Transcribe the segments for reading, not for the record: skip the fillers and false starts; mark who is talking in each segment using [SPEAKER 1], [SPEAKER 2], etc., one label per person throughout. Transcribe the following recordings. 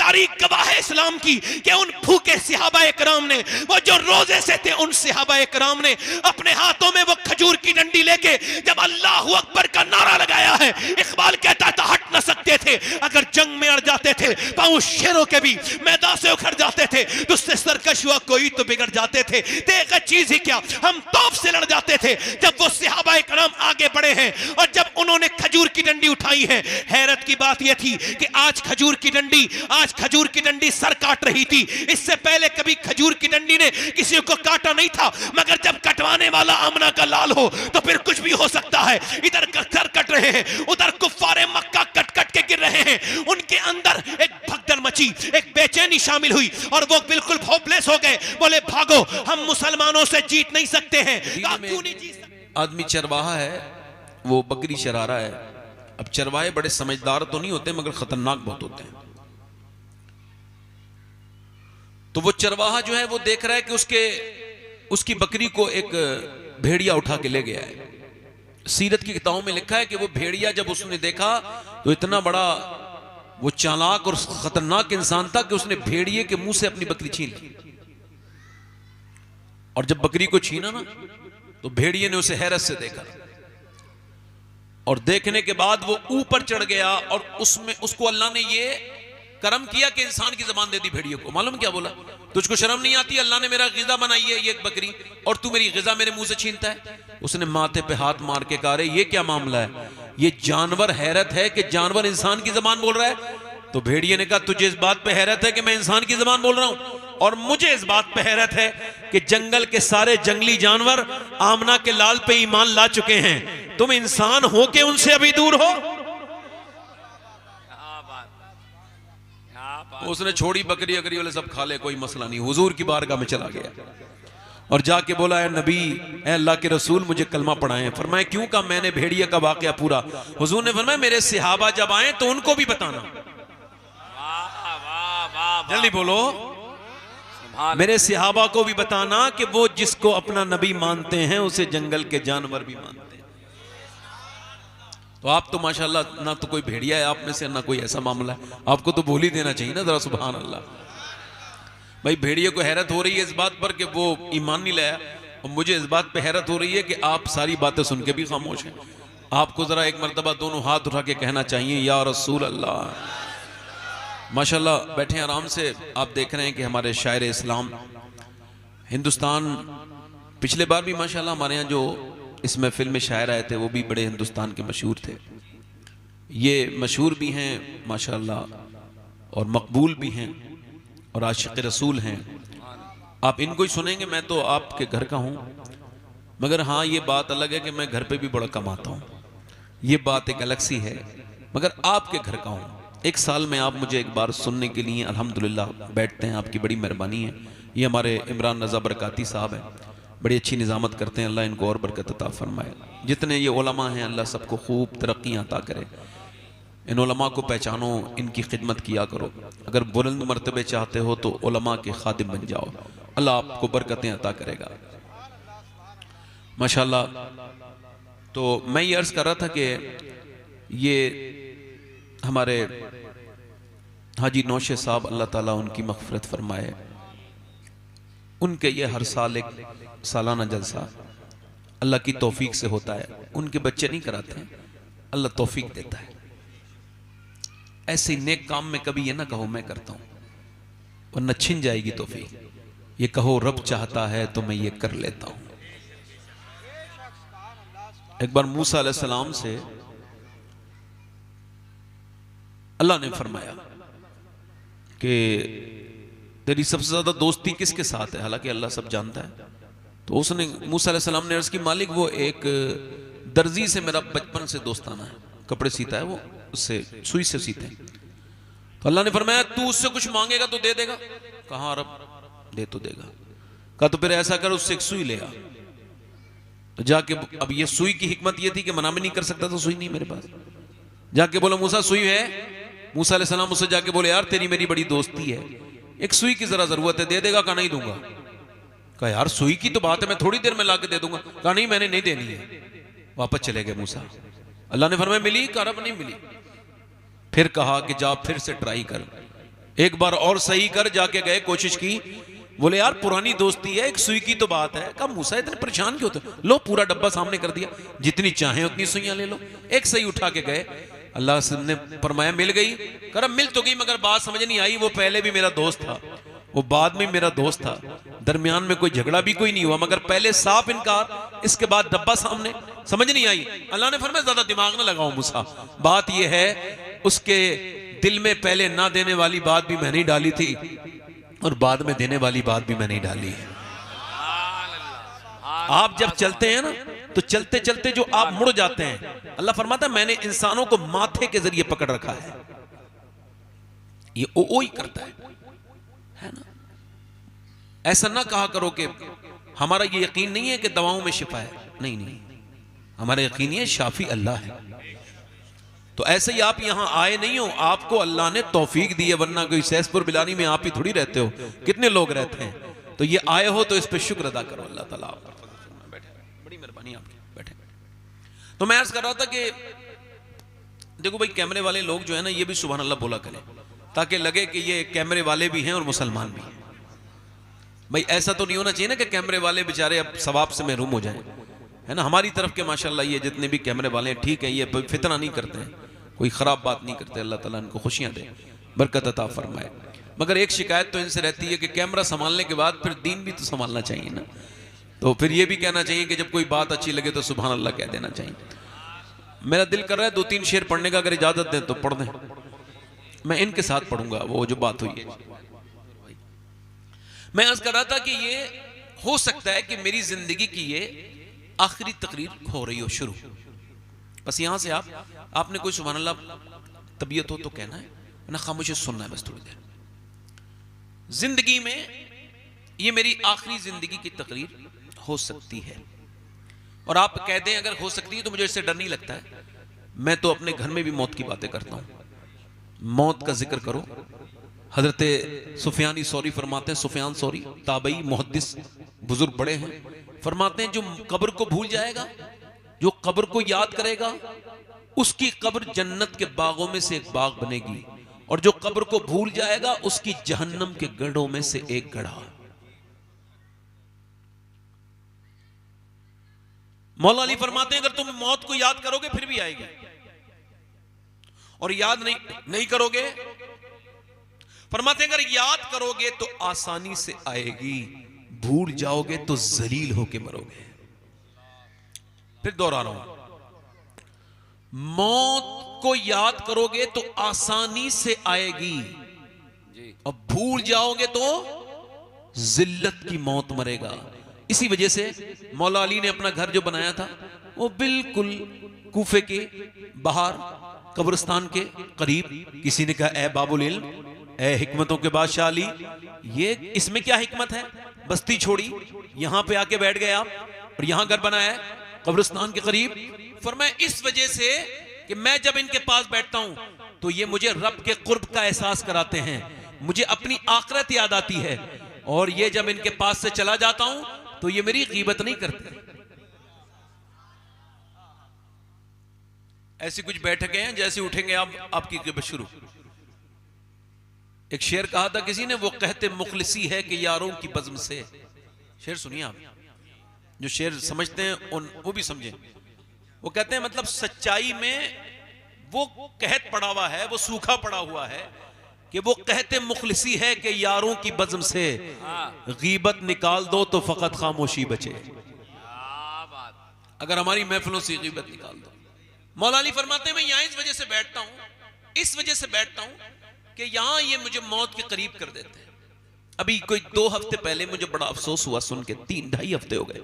[SPEAKER 1] तारीख गवाह है इस्लाम की कि उन भूखे सहाबा इकराम ने, वो जो रोजे से थे, उन सहाबा इकराम ने अपने हाथों में वो खजूर की डंडी लेके जब अल्लाहू अकबर का नारा लगाया है, इकबाल कहता था हट न सकते थे, अगर जंग में अड़ जाते थे पांव शेरों के भी मैदान से उखड़ जाते थे, तुझसे सरकश हुआ कोई तो बिगड़ जाते थे, देख चीज ही क्या हम तौफ से लड़ जाते थे। जब वो सहाबा इकराम आगे बढ़े हैं और जब उन्होंने खजूर की डंडी उठाई है, हैरत की बात यह थी कि आज खजूर की डंडी सर काट रही थी। इससे पहले कभी खजूर की डंडी ने किसी को काटा नहीं था, मगर जब कटवाने वाला आमना का लाल हो तो फिर कुछ भी हो सकता है। इधर सर कट रहे हैं, उधर कुफ्फारे मक्का कट कट के गिर रहे हैं, उनके अंदर एक भगदड़ मची, एक बेचैनी शामिल हुई और वो बिल्कुल होपलेस हो गए। बोले भागो, हम मुसलमानों से जीत नहीं सकते हैं।
[SPEAKER 2] आदमी चरवाहा है, वो बकरी चरा रहा है। अब चरवाहे बड़े समझदार तो नहीं होते मगर खतरनाक बहुत होते हैं। तो वो चरवाहा जो है वो देख रहा है कि उसकी बकरी को एक भेड़िया उठा के ले गया है। सीरत की किताबों में लिखा है कि वो भेड़िया जब उसने देखा तो इतना बड़ा वो चालाक और खतरनाक इंसान था कि उसने भेड़िए के मुंह से अपनी बकरी छीन ली। और जब बकरी को छीना ना तो भेड़िए ने उसे हैरत से देखा और देखने के बाद वो ऊपर चढ़ गया और उसको अल्लाह ने ये करम किया कि इंसान की जबान दे दी भेड़िए को। मालूम क्या बोला? तुझको शर्म नहीं आती? अल्लाह ने मेरा गिज़ा बनाई है ये बकरी और तू मेरी गिज़ा मेरे मुंह से छीनता है। उसने माथे पे हाथ मार के कहा, ये क्या मामला है? ये जानवर हैरत है कि जानवर इंसान की जबान बोल रहा है। तो भेड़िए ने कहा, तुझे इस बात पे हैरत है कि मैं इंसान की जबान बोल रहा हूं, और मुझे इस बात पे हैरत है कि जंगल के सारे जंगली जानवर आमना के लाल पे ईमान ला चुके हैं, तुम इंसान हो के उनसे अभी दूर हो। उसने छोड़ी बकरी अगरी वाले सब खा ले, कोई मसला नहीं। हुजूर की बारगाह में चला गया और जाके बोला, ए नबी, ए अल्लाह के रसूल, मुझे कलमा पढ़ाएं। फरमाया क्यों? का मैंने भेड़िया का वाकया पूरा। हुजूर ने फरमाया मेरे सहाबा जब आए तो उनको भी बताना। जल्दी बोलो, मेरे सहाबा को भी बताना कि वो जिसको अपना नबी मानते हैं उसे जंगल के जानवर भी मानते हैं। तो आप तो माशाल्लाह ना तो कोई भेड़िया है आप में से, ना कोई ऐसा मामला है, आपको तो बोल ही देना चाहिए ना जरा, सुभान अल्लाह। भाई भेड़िए को हैरत हो रही है इस बात पर कि वो ईमान नहीं लाया, और मुझे इस बात पे हैरत हो रही है कि आप सारी बातें सुन के भी खामोश हैं। आपको जरा एक मरतबा दोनों हाथ उठा के कहना चाहिए, या रसूल अल्लाह। माशाल्लाह बैठे आराम से। आप देख रहे हैं कि हमारे शायर इस्लाम हिंदुस्तान, पिछले बार भी माशाल्लाह हमारे यहाँ जो इस महफिल में शायर आए थे वो भी बड़े हिंदुस्तान के मशहूर थे। ये मशहूर भी हैं माशाल्लाह और मकबूल भी हैं और आशिक़ रसूल हैं। आप इनको ही सुनेंगे। मैं तो आपके घर का हूँ, मगर हाँ ये बात अलग है कि मैं घर पे भी बड़ा कमाता हूँ, ये बात एक अलग सी है, मगर आपके घर का हूँ। एक साल में आप मुझे एक बार सुनने के लिए अल्हम्दुलिल्लाह बैठते हैं, आपकी बड़ी मेहरबानी है। ये हमारे इमरान रज़ा बरकाती साहब हैं, बड़ी अच्छी निज़ामत करते हैं, अल्लाह इनको और बरकत अता फरमाए। जितने ये उलमा हैं अल्लाह सबको खूब तरक्कियाँ अता करे। इन उलमा को पहचानो, इनकी खिदमत किया करो। अगर बुलंद मर्तबे चाहते हो तो उलमा के खादिम बन जाओ, अल्लाह आपको बरकतें अता करेगा माशाल्लाह। तो मैं ये अर्ज़ कर रहा था कि ये हमारे हाजी नौशे साहब, अल्लाह ताला उनकी मग़फ़िरत फरमाए, उनके ये हर साल एक सालाना जलसा अल्लाह की तौफीक से होता है। उनके बच्चे नहीं कराते हैं, अल्लाह तौफीक देता है। ऐसे नेक काम में कभी ये ना कहो मैं करता हूं, वरना छिन जाएगी तौफीक। ये कहो रब चाहता है तो मैं ये कर लेता हूं। एक बार मूसा अलैहिस्सलाम से अल्लाह ने फरमाया कि तेरी सबसे ज्यादा दोस्ती किसके साथ है, हालांकि अल्लाह सब जानता है। तो उसने मूसा अलैहिस्सलाम ने अर्ज की, मालिक वो एक दर्जी से मेरा बचपन से दोस्ताना है, कपड़े सीता है वो, उससे सुई से सीते हैं। तो अल्लाह ने फरमाया तू उससे कुछ मांगेगा तो दे देगा? कहा रब दे तो देगा। कहा तो फिर ऐसा कर, उससे एक सुई ले आ। तो जाके, अब ये सुई की हिकमत ये थी कि मना भी नहीं कर सकता, तो सुई नहीं मेरे पास। जाके बोला मूसा सुई है? मूसा अलैहिस्सलाम उससे जाके बोले यार तेरी मेरी बड़ी दोस्ती है, एक सुई की जरा जरूरत है, दे देगा? कहा नहीं दूंगा। कहा यार सुई की तो बात है, मैं थोड़ी देर में लाके दे दूंगा। कहा नहीं मैंने नहीं देनी है। वापस चले गए मूसा। अल्लाह ने फरमाया मिली? कहा रब नहीं मिली। फिर कहा कि जा फिर से ट्राई कर, एक बार और सही कर, जाके गए, कोशिश की, बोले यार पुरानी दोस्ती है, एक सुई की तो बात है। कहा मूसा इतने परेशान क्यों होते, लो पूरा डब्बा सामने कर दिया, जितनी चाहे उतनी सुइयां ले लो। एक सही उठा के गए, अल्लाह ने फरमाया मिल गई। कर मिल तो गई मगर बात समझ नहीं आई, वो पहले भी मेरा दोस्त था, वो बाद में मेरा दोस्त था, दरमियान में कोई झगड़ा भी कोई नहीं हुआ, मगर पहले साफ इनकार, इसके बाद डब्बा सामने, समझ नहीं आई। अल्लाह ने फरमाया ज्यादा दिमाग ना लगाओ मूसा, बात यह है उसके दिल में पहले ना देने वाली बात भी मैंने ही डाली थी और बाद में देने वाली बात भी मैंने ही डाली है। आप जब चलते हैं ना तो चलते चलते जो आप मुड़ जाते हैं, अल्लाह फरमाता है मैंने इंसानों को माथे के जरिए पकड़ रखा है, ये ओ ही करता है ना। ऐसा ना कहा करो कि हमारा ये यकीन नहीं है कि दवाओं में शिफा है, नहीं नहीं, हमारा यकीन है शाफी अल्लाह है। तो ऐसे ही आप यहां आए नहीं हो, आपको अल्लाह ने तौफीक दी है, वरना कोई सैसपुर बिलानी में आप ही थोड़ी रहते हो, कितने लोग रहते हैं। तो ये आए हो तो इस पे शुक्र अदा करो अल्लाह ताला। बैठे, बड़ी मेहरबानी आपकी, बैठे। तो मैं अर्ज कर रहा था कि देखो भाई कैमरे वाले लोग जो है ना, ये भी सुभान अल्लाह बोला करें, ताकि लगे कि ये कैमरे वाले भी हैं और मुसलमान भी हैं। भाई ऐसा तो नहीं होना चाहिए ना कि कैमरे वाले बेचारे अब सवाब से महरूम हो जाएं, है ना। हमारी तरफ के माशाल्लाह ये जितने भी कैमरे वाले हैं ठीक है, ये फितना नहीं करते हैं, कोई ख़राब बात नहीं करते, अल्लाह ताला इनको खुशियाँ दे, बरकत अता फरमाए। मगर एक शिकायत तो इनसे रहती है कि कैमरा संभालने के बाद फिर दीन भी तो संभालना चाहिए ना। तो फिर ये भी कहना चाहिए कि जब कोई बात अच्छी लगे तो सुभान अल्लाह कह देना चाहिए। मेरा दिल कर रहा है 2-3 शेर पढ़ने का, अगर इजाज़त दें तो पढ़ दें, मैं इनके साथ पढ़ूंगा वो जो बात हुई है। मैं अर्ज कर रहा था कि ये हो सकता है कि मेरी जिंदगी की ये आखिरी तकरीर हो रही हो शुरू, बस यहां से आपने कोई सुभान अल्लाह तबीयत हो तो कहना है ना, खामोशी सुनना है बस थोड़ी देर। जिंदगी में ये मेरी आखिरी जिंदगी की तकरीर हो सकती है, और आप कह दें अगर हो सकती है तो मुझे इससे डर नहीं लगता है। मैं तो अपने घर में भी मौत की बातें करता हूं, मौत का जिक्र करो। हजरत सुफियानी सौरी फरमाते हैं, सुफियान सौरी ताबई मुहद्दिस बुजुर्ग बड़े हैं, फरमाते हैं जो कब्र को भूल जाएगा, जो कब्र को याद करेगा, उसकी कब्र जन्नत के बागों में से एक बाग बनेगी, और जो कब्र को भूल जाएगा उसकी जहन्नम के गढ़ों में से एक गढ़ा। मौला अली फरमाते हैं अगर तुम मौत को याद करोगे फिर भी आएगी, और याद नहीं करोगे, फरमाते हैं अगर याद करोगे तो आसानी से आएगी, भूल जाओगे तो जलील होके मरोगे। फिर दोहरा रहा हूं, मौत को याद करोगे तो आसानी से आएगी, और भूल जाओगे तो जिल्लत की मौत मरेगा। इसी वजह से मौला अली ने अपना घर जो बनाया था वो बिल्कुल कूफे के बाहर कब्रिस्तान के करीब। किसी ने कहा ए बाबुल इल्म, ए हिकमतों के बादशाह अली, ये इसमें क्या हिकमत है, बस्ती छोड़ी यहां पे आके बैठ गए आप और यहां घर बनाया है कब्रिस्तान के करीब। फरमाया इस वजह से कि मैं जब इनके पास बैठता हूं तो ये मुझे रब के कुर्ब का एहसास कराते हैं, मुझे अपनी आखिरत याद आती है, और ये जब इनके पास से चला जाता हूं तो ये मेरी गीबत नहीं करते। ऐसी कुछ बैठकें हैं जैसे उठेंगे आप, आपकी गीबत शुरू। एक शेर कहा था किसी ने, वो कहते मुखलिसी है कि यारों की बज़्म से। शेर सुनिए आप, जो शेर समझते हैं वो भी समझें। वो कहते हैं मतलब सच्चाई में वो कहत पड़ा हुआ है, वो सूखा पड़ा हुआ है कि वो कहते मुखलिसी है कि यारों की बज़्म से गीबत निकाल दो तो फकत खामोशी बचे। अगर हमारी महफिलों से गीबत निकाल दो। मौला अली फरमाते हैं मैं यहां इस वजह से बैठता हूं, इस वजह से बैठता हूं कि यहां ये मुझे मौत के करीब कर देते हैं। अभी कोई 2 हफ्ते पहले मुझे बड़ा अफसोस हुआ सुन के, 3-2.5 हफ्ते हो गए।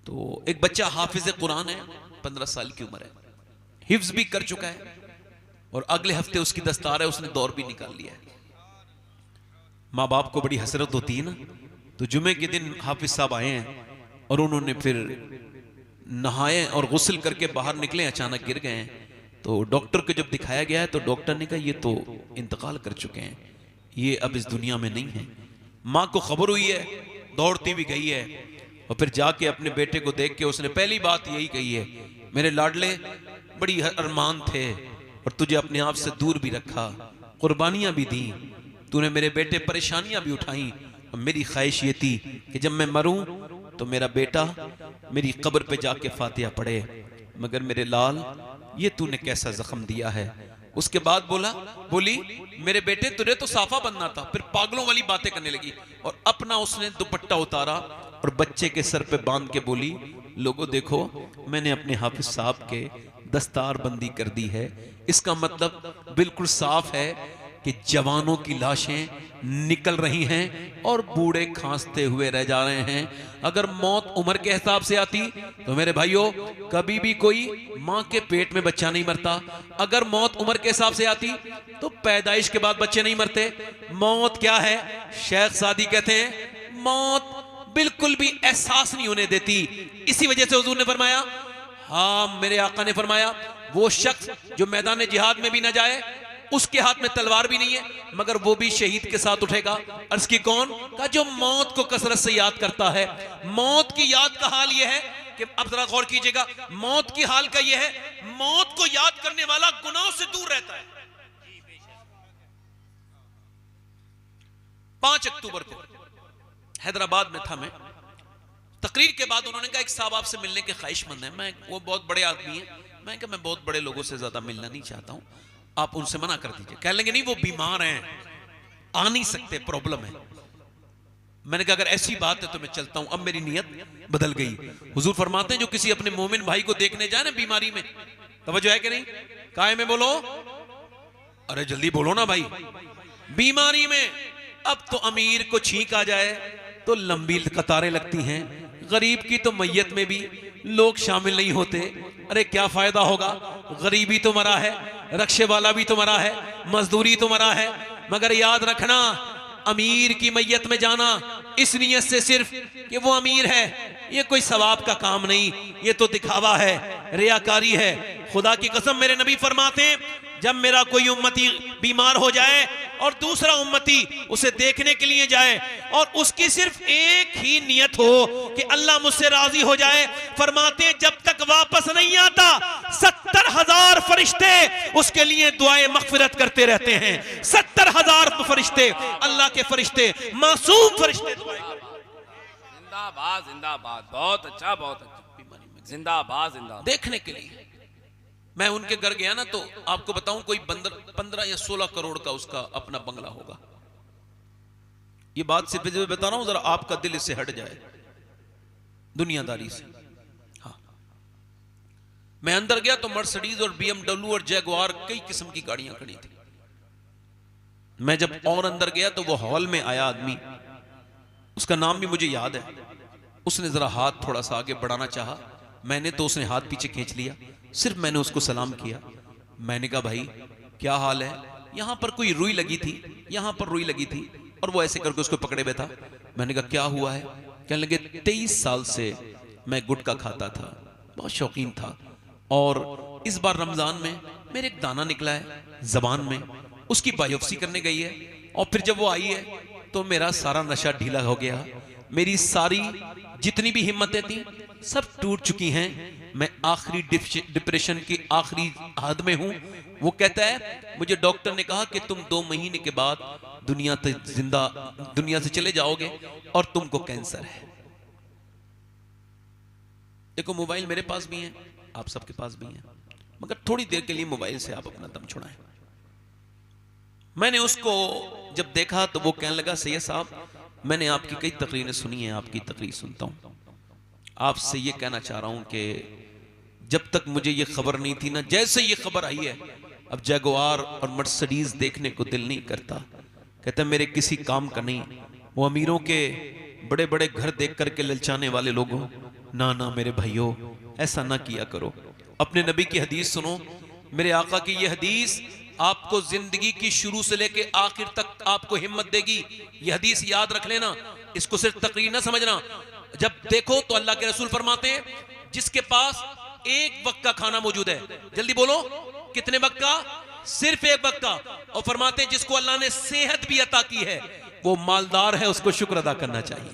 [SPEAKER 2] तो एक बच्चा हाफिज कुरान है, 15 साल की उम्र है, हिफ्ज भी कर चुका है, और अगले हफ्ते उसकी दस्तार है, उसने दौर भी निकाल लिया है। माँ बाप को बड़ी हसरत होती है ना। तो जुमे के दिन हाफिज साहब आए हैं और उन्होंने फिर नहाए और गुस्ल करके बाहर निकले, अचानक गिर गए हैं। तो डॉक्टर को जब दिखाया गया है तो डॉक्टर ने कहा ये तो इंतकाल कर चुके हैं, ये अब इस दुनिया में नहीं है। माँ को खबर हुई है, दौड़ती भी गई है, और फिर जाके अपने बेटे को देख के उसने पहली बात यही कही है, मेरे लाडले बड़ी अरमान थे और तुझे अपने आप से दूर भी रखा, कुर्बानियां भी दी, तूने मेरे बेटे परेशानियां भी उठाई। मेरी ख्वाहिश ये थी कि जब मैं मरूं तो मेरा बेटा मेरी कब्र पे जाके फातिहा पढ़े, मगर मेरे लाल ये तूने कैसा जख्म दिया है। उसके बाद बोली मेरे बेटे तुझे तो साफा बनना था। फिर पागलों वाली बातें करने लगी और अपना उसने दुपट्टा उतारा और बच्चे के सर पे बांध के बोली, लोगों देखो मैंने अपने हाफिज साहब के दस्तार बंदी कर दी है। इसका मतलब बिल्कुल साफ है कि जवानों की लाशें निकल रही हैं और बूढ़े खांसते हुए रह जा रहे हैं। अगर मौत उम्र के हिसाब से आती तो मेरे भाइयों कभी भी कोई मां के पेट में बच्चा नहीं मरता। अगर मौत उम्र के हिसाब से आती तो पैदाइश के बाद बच्चे नहीं मरते। मौत क्या है? शेख सादी कहते हैं मौत बिल्कुल भी एहसास नहीं होने देती। इसी वजह से हुजूर ने फरमाया, हाँ मेरे आका ने फरमाया, वो शख्स जो मैदान जिहाद में भी ना जाए, उसके हाथ में तलवार भी नहीं है, मगर वो भी शहीद के साथ उठेगा। अर्ज की कौन? का जो मौत को कसरत से याद करता है। मौत की याद का हाल यह है कि अब जरा गौर कीजिएगा, मौत की हाल का यह है, मौत को याद करने वाला गुनाहों से दूर रहता है। 5 अक्टूबर को हैदराबाद में था मैं, तकरीर के बाद उन्होंने कहा एक साहब आपसे मिलने के ख्वाहिशमंद है। मैं, वो बहुत बड़े आदमी है, मैं कहा मैं बहुत बड़े लोगों से ज्यादा मिलना नहीं चाहता हूं, आप उनसे मना कर दीजिए। कह लेंगे नहीं वो बीमार हैं, आ नहीं सकते, प्रॉब्लम है। मैंने कहा अगर ऐसी बात है तो मैं चलता हूं। अब मेरी नीयत बदल गई। हुजूर फरमाते हैं जो किसी अपने मोमिन भाई को देखने जाए ना बीमारी में, तवज्जो है कि नहीं? काहे में बोलो, अरे जल्दी बोलो ना भाई। बीमारी में अब तो अमीर को छींक आ जाए तो लंबी कतारें लगती हैं, गरीब की तो मैयत में भी लोग शामिल नहीं होते। अरे क्या फायदा होगा, गरीबी तो मरा है, रक्षे वाला भी तो मरा है, मजदूरी तो मरा है, मगर याद रखना अमीर की मैयत में जाना इस नियत से सिर्फ कि वो अमीर है, ये कोई सवाब का काम नहीं, ये तो दिखावा है, रियाकारी है। खुदा की कसम मेरे नबी फरमाते हैं जब मेरा कोई उम्मती बीमार हो जाए और दूसरा उम्मती उसे देखने के लिए जाए और उसकी सिर्फ एक ही नियत हो कि अल्लाह मुझसे राजी हो जाए, फरमाते हैं जब तक वापस नहीं आता 70,000 फरिश्ते उसके लिए दुआए मगफिरत करते रहते हैं। 70,000 फरिश्ते, अल्लाह के फरिश्ते, मासूम फरिश्ते दुआएं करते हैं।
[SPEAKER 3] जिंदाबाद जिंदाबाद, बहुत अच्छा बहुत अच्छा, जिंदाबाद जिंदाबाद।
[SPEAKER 2] देखने के लिए मैं उनके घर गया ना तो आपको बताऊं कोई 15 या 16 करोड़ का उसका अपना बंगला होगा। ये बात सिर्फ बता रहा हूं जरा आपका दिल इससे हट जाए दुनियादारी से। हाँ, मैं अंदर गया तो मर्सिडीज और BMW और जैगुआर कई किस्म की गाड़ियां खड़ी थी। मैं जब और अंदर गया तो वो हॉल में आया आदमी, उसका नाम भी मुझे याद है। उसने जरा हाथ थोड़ा सा आगे बढ़ाना चाहा, मैंने तो उसने हाथ पीछे खींच लिया। सिर्फ मैंने उसको सलाम किया। मैंने कहा भाई क्या हाल है? यहां पर कोई रुई लगी थी, यहां पर रुई लगी थी, और वो ऐसे करके उसको पकड़े बैठा। मैंने कहा क्या हुआ है? कहने लगे 23 साल से मैं गुटखा खाता था, बहुत शौकीन था, और इस बार रमजान में मेरे एक दाना निकला है जबान में, उसकी बायोप्सी करने गई है, और फिर जब वो आई है तो मेरा सारा नशा ढीला हो गया, मेरी सारी जितनी भी हिम्मतें थी सब टूट चुकी हैं, मैं आखिरी डिप्रेशन की आखिरी हद में हूं। वो कहता है मुझे डॉक्टर ने कहा कि तुम 2 महीने के बाद दुनिया से चले जाओगे और तुमको कैंसर है। देखो मोबाइल मेरे पास भी है, आप सबके पास भी है, मगर थोड़ी देर के लिए मोबाइल से आप अपना दम छुड़ाएं। मैंने उसको जब देखा तो वो कहने लगा सैयद साहब मैंने आपकी कई तकरीरें सुनी हैं, आपकी तकरीर सुनता हूं, आपसे ये कहना चाह रहा हूं कि जब तक मुझे ये खबर नहीं थी ना, जैसे ये खबर आई है अब जैगुआर और मर्सिडीज देखने को दिल नहीं करता। कहता मेरे किसी काम का नहीं, वो अमीरों के बड़े बड़े घर देख करके ललचाने वाले लोगों, ना ना मेरे भाइयों ऐसा ना किया करो। अपने नबी की हदीस सुनो, मेरे आका की ये हदीस आपको जिंदगी की शुरू से लेके आखिर तक आपको हिम्मत देगी। ये हदीस याद रख लेना, इसको सिर्फ तकरीर ना समझना। जब देखो तो अल्लाह के रसूल फरमाते हैं जिसके पास एक वक्त का खाना मौजूद है, जल्दी बोलो कितने वक्त का? सिर्फ एक वक्त का। और फरमाते हैं जिसको अल्लाह ने सेहत भी अता की है वो मालदार है, उसको शुक्र अदा करना चाहिए।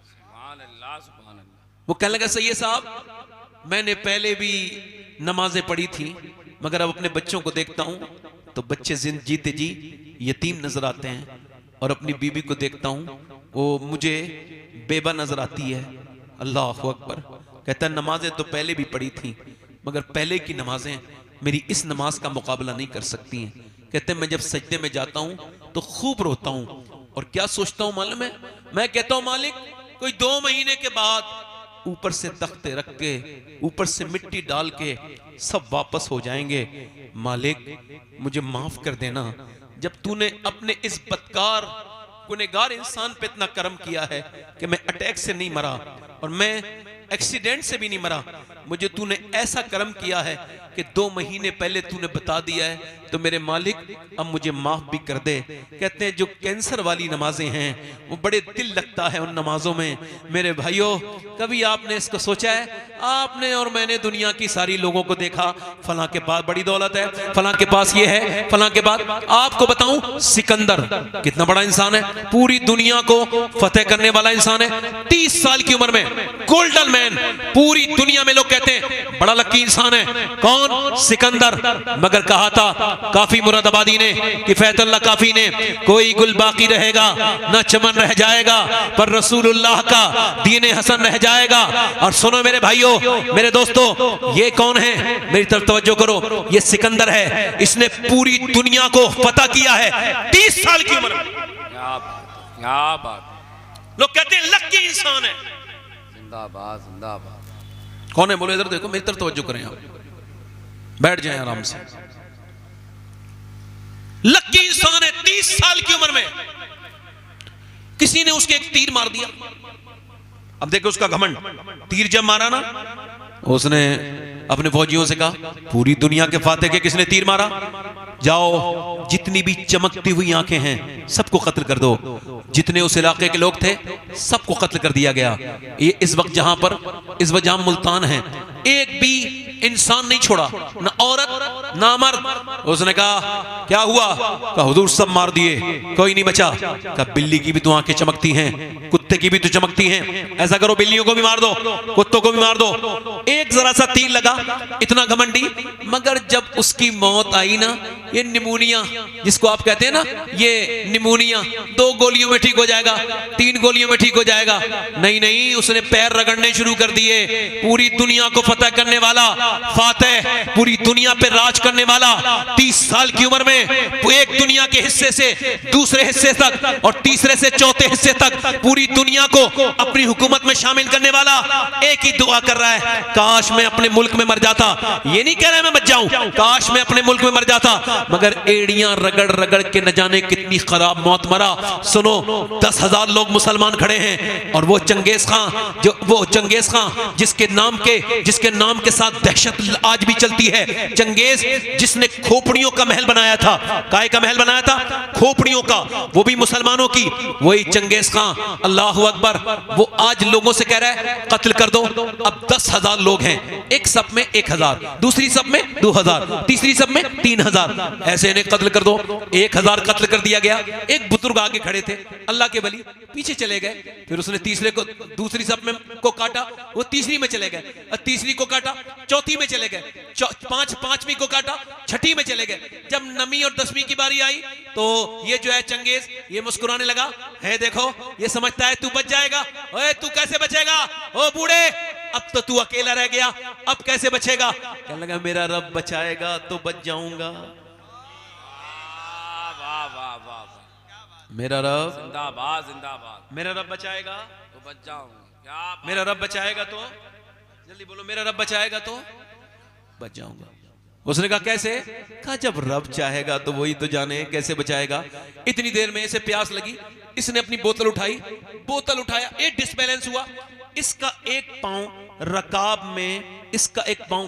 [SPEAKER 3] सुभान अल्लाह सुभान अल्लाह।
[SPEAKER 2] वो कहने लगा सैयद साहब मैंने पहले भी नमाजें पढ़ी थी, मगर अब अपने बच्चों को देखता हूं तो बच्चे जीते जी यतीम नजर आते हैं, और अपनी बीवी को देखता हूँ वो मुझे बेबा नजर आती है। अल्लाह अकबर। कहता है नमाजें तो पहले भी पढ़ी थी, मगर पहले की नमाजें मेरी इस नमाज का मुकाबला नहीं कर सकती हैं। कहते हैं मैं जब सजदे में जाता हूँ तो खूब रोता हूँ, और क्या सोचता हूँ मालूम है, मैं कहता हूँ मालिक कोई 2 महीने के बाद ऊपर से तख्ते रख के ऊपर से मिट्टी डाल के सब वापस हो जाएंगे। मालिक मुझे माफ कर देना, जब तूने अपने इस बदकार गुनहगार इंसान पे इतना करम किया है कि मैं अटैक से नहीं मरा और मैं एक्सीडेंट से भी नहीं मरा, मुझे तूने ऐसा करम किया है कि 2 महीने पहले तूने बता दिया है, तो मेरे मालिक अब मुझे माफ भी कर दे। कहते हैं जो कैंसर वाली नमाजें हैं वो बड़े दिल लगता है उन नमाजों में। मेरे भाइयों कभी आपने इसको सोचा है, आपने और मैंने दुनिया की सारी लोगों को देखा, फलां के पास बड़ी दौलत है, फलां के पास ये है, फलां के पास, आपको बताऊं सिकंदर कितना बड़ा इंसान है, पूरी दुनिया को फतेह करने वाला इंसान है। 30 साल की उम्र में गोल्डन मैन, पूरी दुनिया में लोग कहते हैं बड़ा लकी इंसान है। कौन? सिकंदर। मगर कहा था काफी मुरादाबादी ने, किफायतुल्लाह काफी ने, कोई गुल बाकी रहेगा ना चमन रह जाएगा, पर रसूलुल्लाह का दीन हसन रह जाएगा। और सुनो मेरे भाइयों, मेरे दोस्तों, ये कौन है? मेरी तरफ तवज्जो करो, ये सिकंदर है, इसने पूरी दुनिया को फतह किया है 30 साल की उम्र में।
[SPEAKER 3] क्या बात।
[SPEAKER 2] लोग कहते हैं लकी इंसान है।
[SPEAKER 3] जिंदाबाद जिंदाबाद।
[SPEAKER 2] कौन है बोलो? इधर देखो, मेरी तरफ तवज्जो करें, आप बैठ जाएं आराम से। लकी इंसान है 30 साल की उम्र में, किसी ने उसके एक तीर मार दिया। अब देखो उसका घमंड, तीर जब मारा ना, उसने अपने फौजियों से कहा पूरी दुनिया के फातेह के किसने तीर मारा, जाओ जितनी भी चमकती हुई आंखें हैं सबको कत्ल कर दो। जितने उस इलाके के लोग थे सबको कत्ल कर दिया गया। ये इस वक्त जहां मुल्तान है, एक भी इंसान नहीं छोड़ा, ना औरत ना मर्द। उसने कहा क्या हुआ? कहा हुजूर सब मार दिए, कोई नहीं बचा। कहा बिल्ली की भी तो आंखें चमकती हैं, कुत्ते की भी तो चमकती हैं, ऐसा करो बिल्लियों को भी मार दो, कुत्तों को भी मार दो। एक जरा सा तीर लगा, इतना घमंडी। मगर जब उसकी मौत आई ना, ये निमोनिया जिसको आप कहते हैं ना, ये निमोनिया 2 गोलियों में ठीक हो जाएगा, 3 गोलियों में ठीक हो जाएगा। नहीं, उसने पैर रगड़ने शुरू कर दिए। पूरी दुनिया को फतह करने वाला फातेह, पूरी दुनिया पे राज करने वाला, 30 साल की उम्र में एक दुनिया के हिस्से से दूसरे हिस्से तक और तीसरे से चौथे हिस्से तक पूरी दुनिया को अपनी हुकूमत में शामिल करने वाला एक ही दुआ कर रहा है, काश मैं अपने मुल्क में मर जाता। ये नहीं कह रहा मैं बच जाऊं, काश मैं अपने मुल्क में मर जाता। मगर एड़ियां रगड़ रगड़ के न जाने कितनी खराब मौत मरा। सुनो, 10,000 लोग मुसलमान खड़े हैं, और वो चंगेज खां जिसके नाम के साथ दहशत आज भी चलती है। चंगेज जिसने खोपड़ियों का महल बनाया था, काय का महल बनाया था? खोपड़ियों का, वो भी मुसलमानों की। वही चंगेज खां, अल्लाह अकबर, वो आज लोगों से कह रहा है कत्ल कर दो। अब 10,000 लोग हैं, एक सब में 1,000, दूसरी सब में 2,000, तीसरी सब में 3,000, ऐसे इन्हें कत्ल कर दो। 1,000 कत्ल कर दिया गया। एक बुजुर्ग आगे खड़े थे, अल्लाह के वली, पीछे चले गए। फिर उसने तीसरे को, दूसरी सब में को काटा, वो तीसरी में चले गए, तीसरी को काटा, चौथी में चले गए, पांचवी को काटा, छठी में चले गए। जब 9वीं और 10वीं की बारी आई तो ये जो है चंगेज, ये मुस्कुराने लगा, है देखो ये समझता है तू बच जाएगा। ओए तू कैसे बचेगा? ओ बूढ़े, अब तो तू अकेला रह गया, अब कैसे बचेगा? कहने लगा मेरा रब बचाएगा तो बच जाऊंगा। मेरा रब
[SPEAKER 3] जिंदाबाद जिंदाबाद।
[SPEAKER 2] मेरा रब बचाएगा
[SPEAKER 3] तो बच जाऊंगा।
[SPEAKER 2] मेरा रब बचाएगा तो, जल्दी बोलो, मेरा रब बचाएगा तो बच जाऊंगा। उसने कहा कैसे? कहा जब रब चाहेगा तो वही तो जाने कैसे बचाएगा। इतनी देर में इसे प्यास लगी, इसने अपनी बोतल उठाया, एक डिसबैलेंस हुआ, इसका एक पांव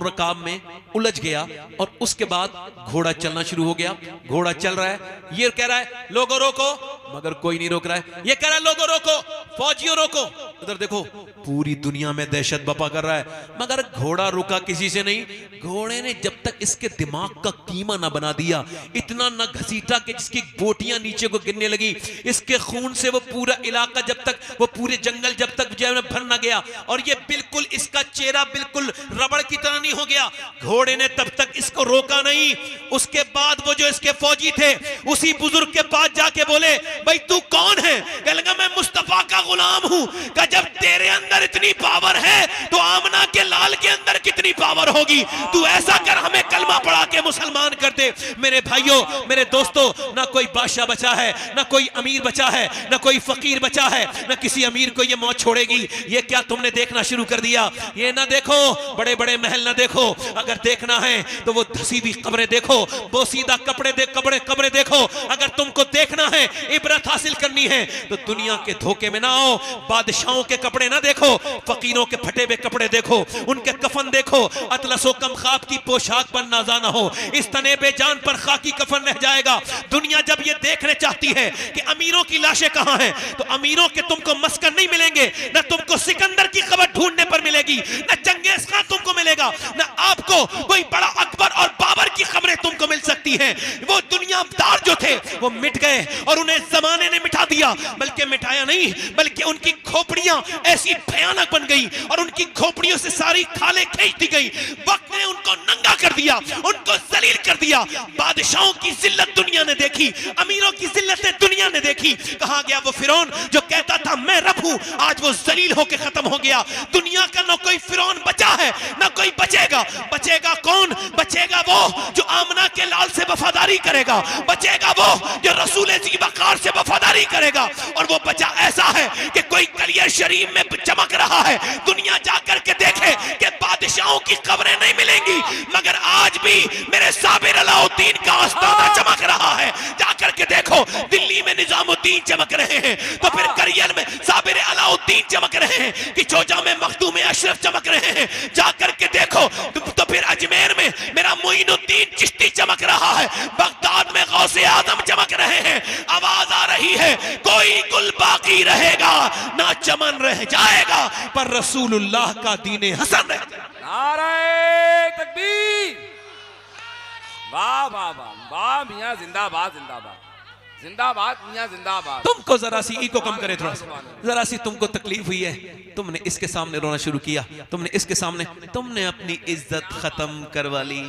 [SPEAKER 2] रकाब में उलझ गया, और उसके बाद घोड़ा चलना शुरू हो गया। घोड़ा चल रहा है, ये कह रहा है लोगों रोको, मगर कोई नहीं रोक रहा है। ये कह रहा है लोगों रोको, फौजियों रोको, उधर देखो, पूरी दुनिया में दहशत बपा कर रहा है, मगर घोड़ा रुका किसी से नहीं। घोड़े ने जब तक इसके दिमाग का कीमा ना बना दिया, इतना ना घसीटा कि जिसकी बोटियां नीचे को गिरने लगी, इसके खून से वो पूरा इलाका जब तक, वो पूरे जंगल जब तक जो है भर ना गया, और ये बिल्कुल इसका चेहरा बिल्कुल रबड़ की तरह नहीं हो गया। घोड़े ने तब तक इसको रोका नहीं। उसके बाद वो जो इसके फौजी थे उसी बुजुर्ग के पास जाके बोले, भाई तू कौन है? कह लगा मैं मुस्तफा का गुलाम हूं। कहा जब तेरे अंदर इतनी पावर है तो आमना के लाल के अंदर कितनी पावर होगी? तू ऐसा कर, हमें कलमा पढ़ा के मुसलमान कर दे। मेरे भाइयों, मेरे दोस्तों, ना कोई बादशाह बचा है, ना कोई अमीर बचा है, ना कोई फकीर बचा है, ना किसी अमीर को ये मौत छोड़ेगी। ये क्या तुमने देखना शुरू कर दिया? ये ना देखो, बड़े बड़े महल ना देखो, अगर देखना है तो वो धसी हुई कब्रें देखो, बोसीदा कपड़े कब्रें देखो। अगर तुमको देखना है, इबरत हासिल करनी है, तो दुनिया के धोखे में ना आओ। बादशाहों के कपड़े ना देखो, फकीरों के फटे हुए कपड़े देखो, उनके कफन देखो। अतलसो कम खाब की पोशाक पर नाजा ना हो, इस तने बेजान पर खाकी कफन रह जाएगा। दुनिया जब ये देखने चाहती है कि अमीरों की लाशें कहां हैं, तो अमीरों के तुमको मस्कन नहीं मिलेंगे, ना तुमको सिकंदर की खबर ढूंढने पर मिलेगी, ना चंगेज खान तुमको मिलेगा, ना आपको कोई बड़ा अकबर और बाबर की खबरें तुमको मिल सकती हैं। वो दुनियादार जो थे वो मिट गए, और उन्हें जमाने ने मिटा दिया। बल्कि मिटाया नहीं, बल्कि उनकी खोपड़ियां ऐसी भयानक बन गई, और उनकी खोपड़ियों से सारी खालें खींच दी गई। वक्त ने उनको नंगा कर दिया, उनको जलील कर दिया। बादशाहों की जिल्लत दुनिया ने देखी, अमीरों की जिल्लत दुनिया ने देखी। कहां गया वो फिरौन जो कहता था मैं रब हूं? आज वो जलील होकर खत्म हो गया। दुनिया का ना कोई फिरौन बचा है, ना कोई बचेगा। बचेगा कौन? बचेगा वो जो आमना के लाल से वफादारी करेगा, बचेगा वो जो रसूल ज़ीबकार से वफादारी करेगा। और वो बचा ऐसा है कि कोई कलियर शरीफ में चमक रहा है, दुनिया जाकर के देखे कि बादशाहों की खबरें नहीं मिलेंगी, मगर आज भी मेरे साबिर अलाउद्दीन का आस्ताना चमक रहा है। जाकर के देखो, दिल्ली में निजामुद्दीन चमक रहे हैं, तो फिर करियर में साबिर अलाउद्दीन चमक रहे हैं, कि चोजा में मखदूम अशरफ चमक रहे हैं। जाकर के देखो तो फिर अजमेर में मेरा मोइनुद्दीन चिश्ती चमक रहा है, बगदाद में गौसे आजम चमक रहे हैं। आवाज आ रही है, कोई गुल बाकी रहेगा ना चमन रह जाएगा, पर रसूलुल्लाह का दीने हसन रह जाएगा।
[SPEAKER 3] नारे तकबीर, वाह वाह वाह वाह, मियां जिंदाबाद जिंदाबाद जिंदाबाद, मियां जिंदाबाद।
[SPEAKER 2] तुमको जरा सी इको कम करे, थोड़ा सा जरा सी तुमको तकलीफ हुई है, तुमने इसके सामने रोना शुरू किया, तुमने इसके सामने, तुमने अपनी इज्जत खत्म करवा ली,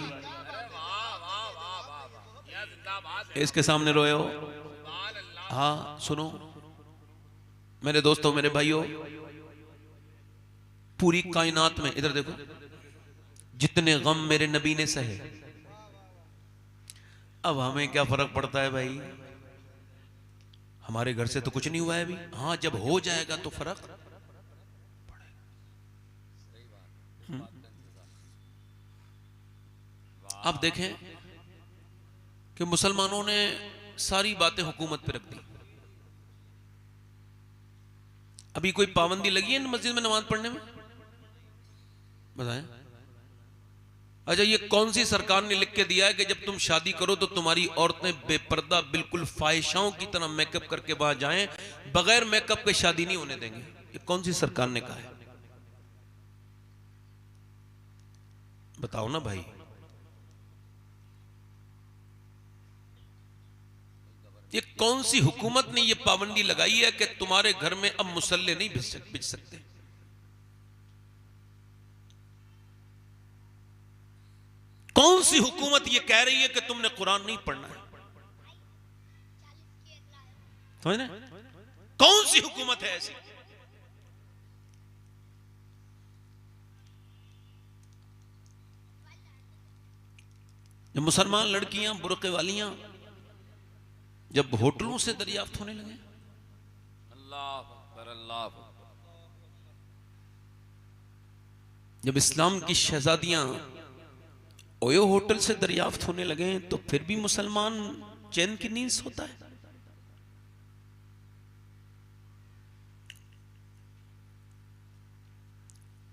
[SPEAKER 2] इसके सामने रोए हो। हाँ सुनो मेरे दोस्तों, मेरे भाइयों, पूरी कायनात में इधर देखो, जितने गम मेरे नबी ने सहे, अब हमें क्या फर्क पड़ता है भाई? हमारे घर से तो कुछ नहीं हुआ है अभी। हाँ जब हो जाएगा तो फर्क पड़ेगा। अब देखें कि मुसलमानों ने सारी बातें हुकूमत पे रख दी। अभी कोई पाबंदी लगी है मस्जिद में नमाज पढ़ने में? बताएं। अच्छा, ये कौन सी सरकार ने लिख के दिया है कि जब तुम शादी करो तो तुम्हारी औरतें बेपर्दा बिल्कुल फाहिशाओं की तरह मेकअप करके वहां जाएं, बगैर मेकअप के शादी नहीं होने देंगे? ये कौन सी सरकार ने कहा है? बताओ ना भाई। ये कौन सी हुकूमत ने ये पाबंदी लगाई है कि तुम्हारे घर में अब मुसल्ले नहीं बिछ सकते? कौन सी हुकूमत ये कह रही है कि तुमने कुरान नहीं पढ़ना है? समझ रहे? कौन सी हुकूमत है ऐसी? जब मुसलमान लड़कियां बुरके वालियां जब होटलों से दरियाफ्त होने लगे,
[SPEAKER 3] अल्लाह अकबर अल्लाह अकबर,
[SPEAKER 2] जब इस्लाम की शहजादियां ओयो होटल से दरियाफ्त होने लगे, तो फिर भी मुसलमान चैन की नींद सोता है?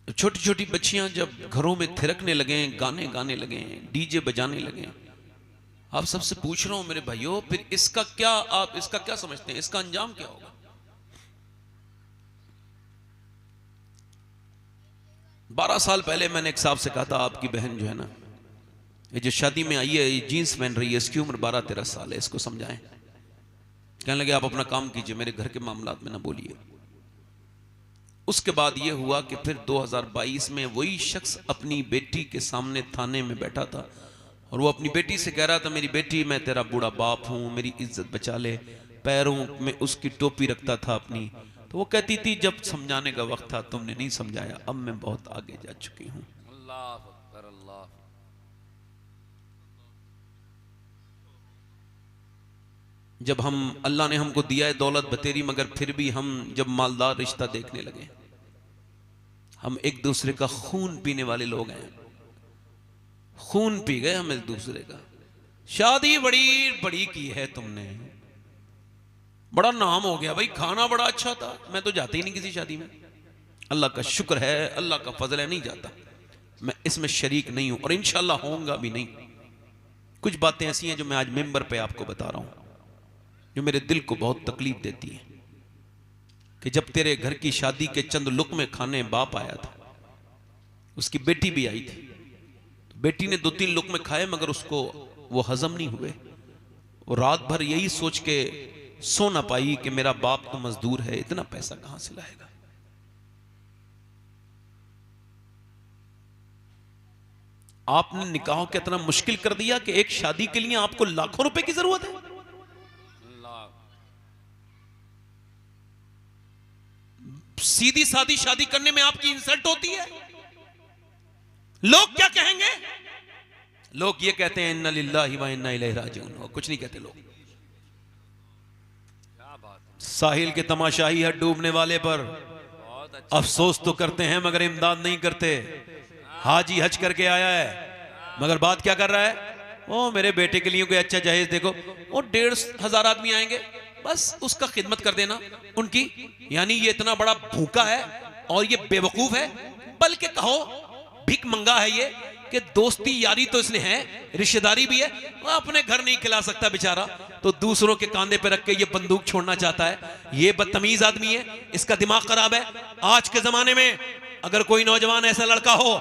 [SPEAKER 2] छोटी छोटी बच्चियां जब घरों में थिरकने लगे, गाने गाने लगे, डीजे बजाने लगे, आप सबसे पूछ रहा हूं मेरे भाइयों, फिर इसका क्या, आप इसका क्या समझते हैं? इसका अंजाम क्या होगा? 12 साल पहले मैंने एक साहब से कहा था, आपकी बहन जो है ना, ये जो शादी में आई है, ये जीन्स पहन रही है, इसकी उम्र 12-13 साल है, इसको समझाएं। कहने लगे आप अपना काम कीजिए, मेरे घर के मामलात में ना बोलिए। उसके बाद ये हुआ कि फिर 2022 में वही शख्स अपनी बेटी के सामने थाने में बैठा था और वो अपनी बेटी से कह रहा था, मेरी बेटी मैं तेरा बूढ़ा बाप हूं, मेरी इज्जत बचा ले। पैरों में उसकी टोपी रखता था अपनी, तो वो कहती थी जब समझाने का वक्त था तुमने नहीं समझाया, अब मैं बहुत आगे जा चुकी हूं।
[SPEAKER 3] अल्लाह अकबर, अल्लाह।
[SPEAKER 2] जब हम, अल्लाह ने हमको दिया है दौलत बतेरी, मगर फिर भी हम जब मालदार रिश्ता देखने लगे, हम एक दूसरे का खून पीने वाले लोग हैं, खून पी गए हम एक दूसरे का। शादी बड़ी बड़ी की है तुमने, बड़ा नाम हो गया भाई, खाना बड़ा अच्छा था, मैं तो जाता ही नहीं किसी शादी में। अल्लाह का शुक्र है, अल्लाह का फजल है, नहीं जाता मैं, इसमें शरीक नहीं हूं और इंशाअल्लाह होऊंगा भी नहीं। कुछ बातें ऐसी हैं जो मैं आज मेंबर पे आपको बता रहा हूं, जो मेरे दिल को बहुत तकलीफ देती है कि जब तेरे घर की शादी के चंद लुक़्मे खाने बाप आया था, उसकी बेटी भी आई थी, तो बेटी ने 2-3 लुक़्मे खाए मगर उसको वो हजम नहीं हुए। वो रात भर यही सोच के सो ना पाई कि मेरा बाप तो मजदूर है, इतना पैसा कहां से लाएगा। आपने निकाह को इतना मुश्किल कर दिया कि एक शादी के लिए आपको लाखों रुपए की जरूरत है। सीधी सादी शादी करने में आपकी इंसल्ट होती है। लोग क्या कहेंगे? लोग ये कहते हैं इन्ना लिल्लाहि व इन्ना इलैहि राजिऊन, और कुछ नहीं कहते लोग। साहिल के तमाशाही है डूबने वाले पर अफसोस तो करते हैं मगर इमदाद नहीं करते। हाजी हज करके आया है मगर बात क्या कर रहा है, ओ मेरे बेटे के लिए कोई अच्छा जहेज देखो, वो 1,500 आदमी आएंगे, बस उसका खिदमत कर देना उनकी। यानी ये इतना बड़ा भूखा है और ये बेवकूफ है, बल्कि कहो भिख मंगा है ये, कि दोस्ती यारी तो इसने है, रिश्तेदारी भी है, वो अपने घर नहीं खिला सकता बेचारा, तो दूसरों के कांधे पे रख के ये बंदूक छोड़ना चाहता है। ये बदतमीज आदमी है, इसका दिमाग खराब है। आज के जमाने में अगर कोई नौजवान ऐसा लड़का हो,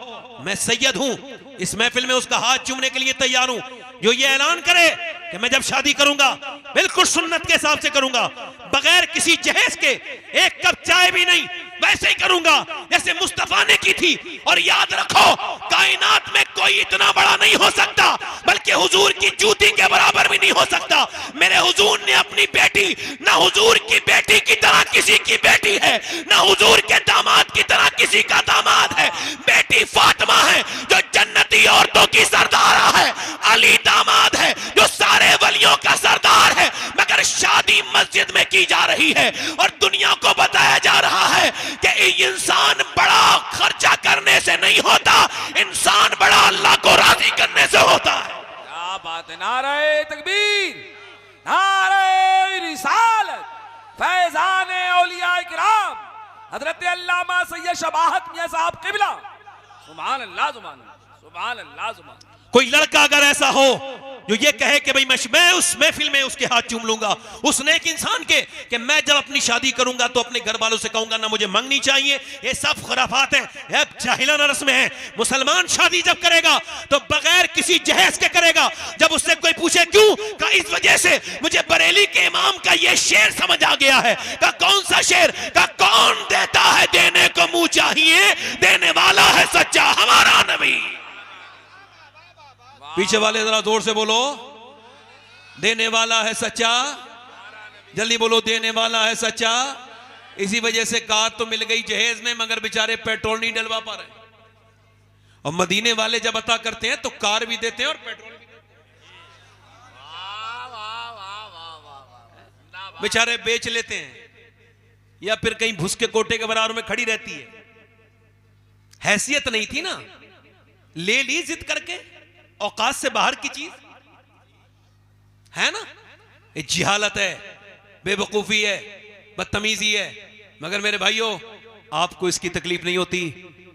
[SPEAKER 2] मैं सैयद हूं, इस महफिल में उसका हाथ चूमने के लिए तैयार हूं, जो ये ऐलान करे कि मैं जब शादी करूंगा बिल्कुल सुन्नत के हिसाब से करूंगा, बगैर किसी जहेज के, एक कप चाय भी नहीं, वैसे ही करूंगा जैसे मुस्तफा ने की थी। और याद रखो, कायनात में कोई इतना बड़ा नहीं हो सकता, बल्कि हुजूर की जूती के बराबर भी नहीं हो सकता। मेरे हुजूर ने अपनी बेटी, ना हुजूर की बेटी की तरह किसी की बेटी है, ना हुजूर के दामाद की तरह किसी का दामाद है। बेटी फातिमा है जो जन्नती औरतों की सरदारा है, अली दामाद है जो सारे वलियों का सरदार है, मगर शादी मस्जिद में की जा रही है और दुनिया को बताया जा रहा है कि इंसान बड़ा खर्चा करने से नहीं होता, इंसान बड़ा अल्लाह को राजी करने से होता है।
[SPEAKER 3] क्या बात है, नारे तकबीर, नारे रिसालत, फैजान औलिया किराम हजरत अल्लामा सैयद शबाहत मियां साहब किबला, सुभान अल्लाह, सुभान अल्लाह, सुभान अल्लाह, सुभान अल्लाह।
[SPEAKER 1] कोई लड़का अगर ऐसा हो जो ये कहे कि भाई मैं उस महफिल में उसके हाथ चूम लूंगा, उस नेक इंसान के, कि मैं जब अपनी शादी करूंगा तो अपने घर वालों से कहूंगा ना मुझे मंगनी चाहिए, ये सब खुराफात हैं, ये जाहिलाना रस्म है। मुसलमान शादी जब करेगा तो बगैर किसी जहेज के करेगा। जब उससे कोई पूछे क्यों, का इस वजह से मुझे बरेली के इमाम का ये शेर समझ आ गया है। का कौन सा शेर? का कौन देता है देने को मुंह चाहिए, देने वाला है सच्चा हमारा नबी। पीछे वाले जरा जोर से बोलो, देने वाला है सच्चा, जल्दी बोलो, देने वाला है सच्चा। इसी वजह से कार तो मिल गई जहेज में, मगर बेचारे पेट्रोल नहीं डलवा पा रहे। और मदीने वाले जब अता करते हैं तो कार भी देते हैं और पेट्रोल भी देते हैं। बेचारे बेच लेते हैं या फिर कहीं भूस के कोटे के बराबर में खड़ी रहती है। हैसियत नहीं थी ना, ले ली जिद करके, औकात से बाहर की चीज है ना। ये जिहालत है, बेवकूफी है, बदतमीजी है। मगर मेरे भाइयों, आपको इसकी तकलीफ नहीं होती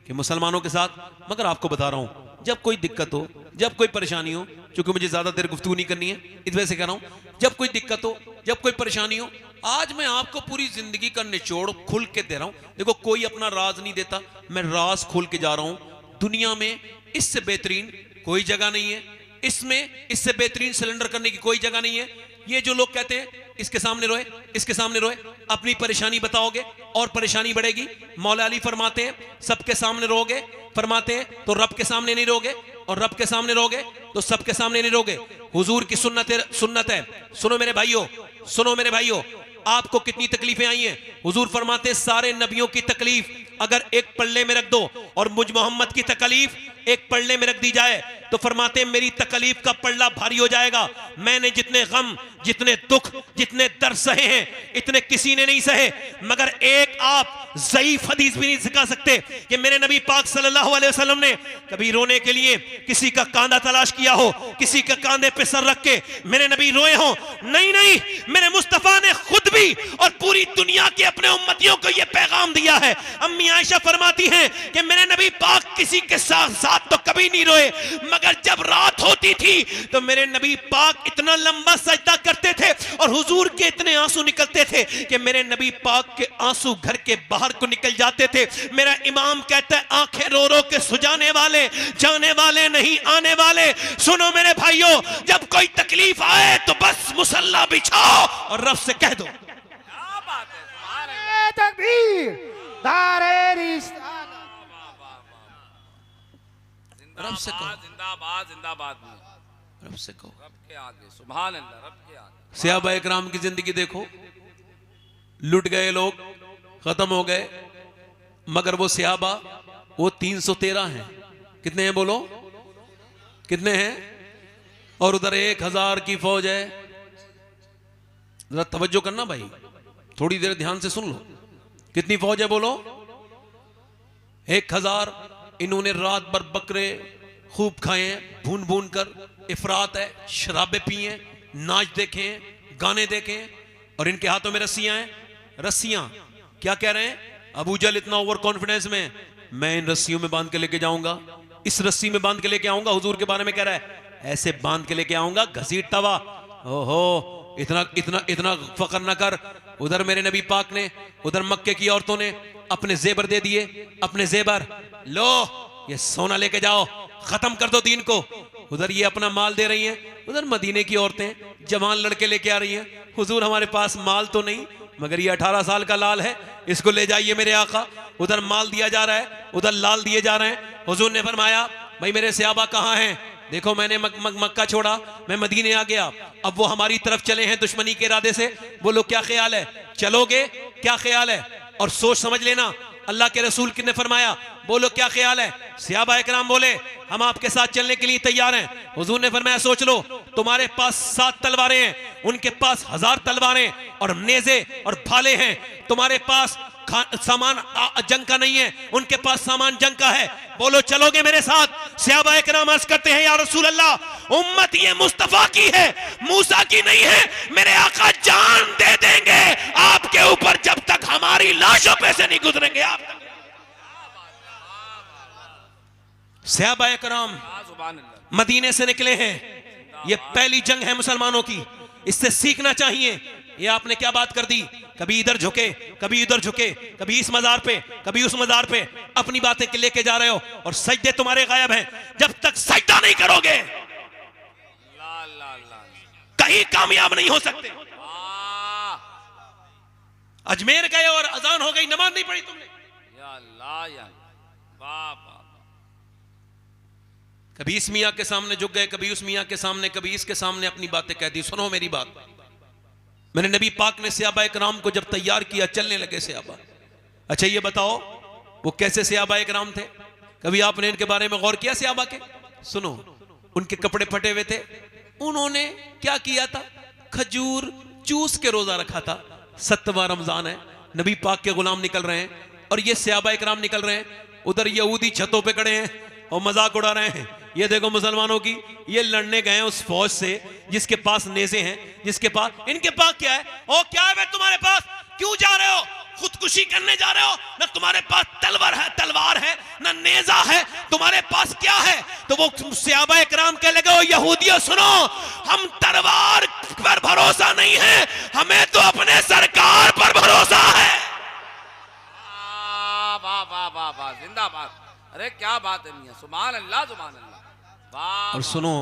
[SPEAKER 1] कि मुसलमानों के साथ, मगर आपको बता रहा हूं, जब कोई दिक्कत हो, जब कोई परेशानी हो,
[SPEAKER 2] क्योंकि मुझे ज्यादा देर गुफ्तगू नहीं करनी है, इस वजह से कह रहा हूं जब कोई दिक्कत हो, जब कोई परेशानी हो, आज मैं आपको पूरी जिंदगी का निचोड़ खुल के दे रहा हूं। देखो कोई अपना राज नहीं देता, मैं राज खोल के जा रहा हूं। दुनिया में इससे बेहतरीन कोई जगह नहीं है, इसमें इससे बेहतरीन सिलेंडर करने की कोई जगह नहीं है। ये जो लोग कहते हैं इसके सामने रोए, इसके सामने रोए, अपनी परेशानी बताओगे और परेशानी बढ़ेगी। मौला अली फरमाते हैं सबके सामने रोगे, फरमाते हैं तो रब के सामने नहीं रोगे, और रब के सामने रोगे तो सबके सामने नहीं रोगे। हुजूर की सुन्नत है। सुनो मेरे भाइयों, सुनो मेरे भाइयों, आपको कितनी तकलीफें आई हैं। हुजूर फरमाते सारे नबियों की तकलीफ अगर एक पल्ले में रख दो और मुझ मोहम्मद की तकलीफ एक पल्ले में रख दी जाए तो फरमाते मेरी तकलीफ का पल्ला भारी हो जाएगा। मैंने जितने गम, जितने दुख, जितने दर्द सहे हैं इतने किसी ने नहीं सहे, मगर एक आप ज़ईफ हदीस भी नहीं सिखा सकते कि मेरे नबी पाक सल्लल्लाहु अलैहि वसल्लम ने कभी रोने के लिए किसी का कांधा तलाश किया हो, किसी के कांधे पे सर रख के मेरे नबी रोए हो। नहीं नहीं, मेरे मुस्तफा ने खुद भी और पूरी दुनिया के अपने उम्मतियों को यह पैगाम दिया है। अम्मी आयशा फरमाती हैं कि मेरे नबी पाक किसी के साथ तो कभी नहीं रोए, मगर जब रात होती थी तो मेरे नबी पाक इतना लंबा सजदा करते थे और हुजूर के इतने आंसू निकलते थे कि मेरे नबी पाक के आंसू घर के बाहर को निकल जाते थे। मेरा इमाम कहता है आंखें रो रो के सुजाने वाले, जाने वाले नहीं आने वाले। सुनो मेरे भाइयों, जब कोई तकलीफ आए तो बस मुसल्ला बिछाओ और रब से कह दो
[SPEAKER 3] क्या बात है,
[SPEAKER 4] तकबीर, दारे रिसालत।
[SPEAKER 2] रब से कहो,
[SPEAKER 3] जिंदाबाद जिंदाबाद,
[SPEAKER 2] रब से कहो।
[SPEAKER 3] रब के आगे सुभान अल्लाह, रब के आगे।
[SPEAKER 2] सहाबा इकराम की जिंदगी देखो, लुट गए लोग, खत्म हो गए, मगर वो सहाबा वो 313 हैं। कितने हैं बोलो, कितने हैं? और उधर 1000 की फौज है। जरा तवज्जो करना भाई, थोड़ी देर ध्यान से सुन लो। कितनी फौज है बोलो? 1000। इन्होंने रात भर बकरे खूब खाए हैं, भून भून कर, इफरात है, शराबे पिए, नाच देखे, गाने देखे, और इनके हाथों में रस्सियां हैं। रस्सियां क्या कह रहे हैं? अबू जहल इतना ओवर कॉन्फिडेंस में, मैं इन रस्सियों में बांध के लेके जाऊंगा, इस रस्सी में बांध के लेके आऊंगा। हुजूर के बारे में कह रहा है ऐसे बांध के लेके आऊंगा, घसीट तवा। ओहो, इतना इतना इतना फकर ना कर। उधर मेरे नबी पाक ने, उधर मक्के की औरतों ने अपने जेबर दे दिए, अपने जेबर, लो ये सोना लेके जाओ, खत्म कर दो दीन को। उधर ये अपना माल दे रही हैं, उधर मदीने की औरतें जवान लड़के लेके आ रही हैं। हुजूर हमारे पास माल तो नहीं, मगर ये 18 साल का लाल है, इसको ले जाइए मेरे आका। उधर माल दिया जा रहा है, उधर लाल दिए जा रहे हैं। हुजूर ने फरमाया भाई मेरे सहाबा कहाँ हैं? देखो मैंने मक्का छोड़ा, मैं मदीने आ गया, अब वो हमारी तरफ चले हैं दुश्मनी के इरादे से। बोलो क्या ख्याल है, चलोगे? क्या ख्याल है? और सोच समझ लेना, अल्लाह के रसूल ने फरमाया बोलो क्या ख्याल है? सहाबा इकराम बोले हम आपके साथ चलने के लिए तैयार हैं। हुजूर ने फरमाया सोच लो, तुम्हारे पास 7 तलवारें हैं, उनके पास 1000 तलवारें और नेज़े और भाले हैं। तुम्हारे पास सामान जंग का नहीं है, उनके पास सामान जंग का है। बोलो चलोगे मेरे साथ? सहाबा इकराम अर्ज करते हैं या रसूल अल्लाह, उम्मत ये मुस्तफा की है, मूसा की नहीं है। मेरे आका जान दे देंगे आपके ऊपर जब तक हमारी लाशों पे से नहीं गुजरेंगे आप। सहाबा इकराम मदीने से निकले हैं, ये पहली जंग है मुसलमानों की, इससे सीखना चाहिए। ये आपने क्या बात कर दी, कभी इधर झुके, कभी इधर झुके, कभी इस मजार पे, कभी उस मजार पे, अपनी बातें लेके जा रहे हो और सजदे तुम्हारे गायब हैं। जब तक सजदा नहीं करोगे कहीं कामयाब नहीं हो सकते। अजमेर गए और अजान हो गई, नमाज नहीं पढ़ी तुमने। कभी इस मियां के सामने झुक गए, कभी उस मियां के सामने, कभी इसके सामने अपनी बातें कह दी। सुनो मेरी बात, मैंने नबी पाक ने सहाबा इकराम को जब तैयार किया, चलने लगे सहाबा। अच्छा ये बताओ वो कैसे सहाबा इकराम थे? कभी आपने इनके बारे में गौर किया सहाबा के? सुनो, उनके कपड़े फटे हुए थे, उन्होंने क्या किया था? खजूर चूस के रोजा रखा था। 7वां रमजान है, नबी पाक के गुलाम निकल रहे हैं और ये सहाबा इकराम निकल रहे हैं। उधर यहूदी छतों पे खड़े हैं और मजाक उड़ा रहे हैं। ये देखो मुसलमानों की, ये लड़ने गए हैं उस फौज से जिसके पास नेज़े हैं, जिसके पास, इनके पास क्या है? ओ क्या है तुम्हारे पास? क्यों जा रहे हो?
[SPEAKER 1] खुदकुशी करने जा रहे हो, ना तुम्हारे पास तलवार है ना नेजा है, तुम्हारे पास क्या है? तो वो सहाबा इकराम के लगे, ओ यहूदियों सुनो, हम तलवार पर भरोसा नहीं है, हमें तो अपने सरकार पर भरोसा है।
[SPEAKER 3] वाह वाह वाह वाह, जिंदाबाद। अरे क्या बात है मियां, सुभान अल्लाह सुभान अल्लाह। वाह।
[SPEAKER 2] और सुनो,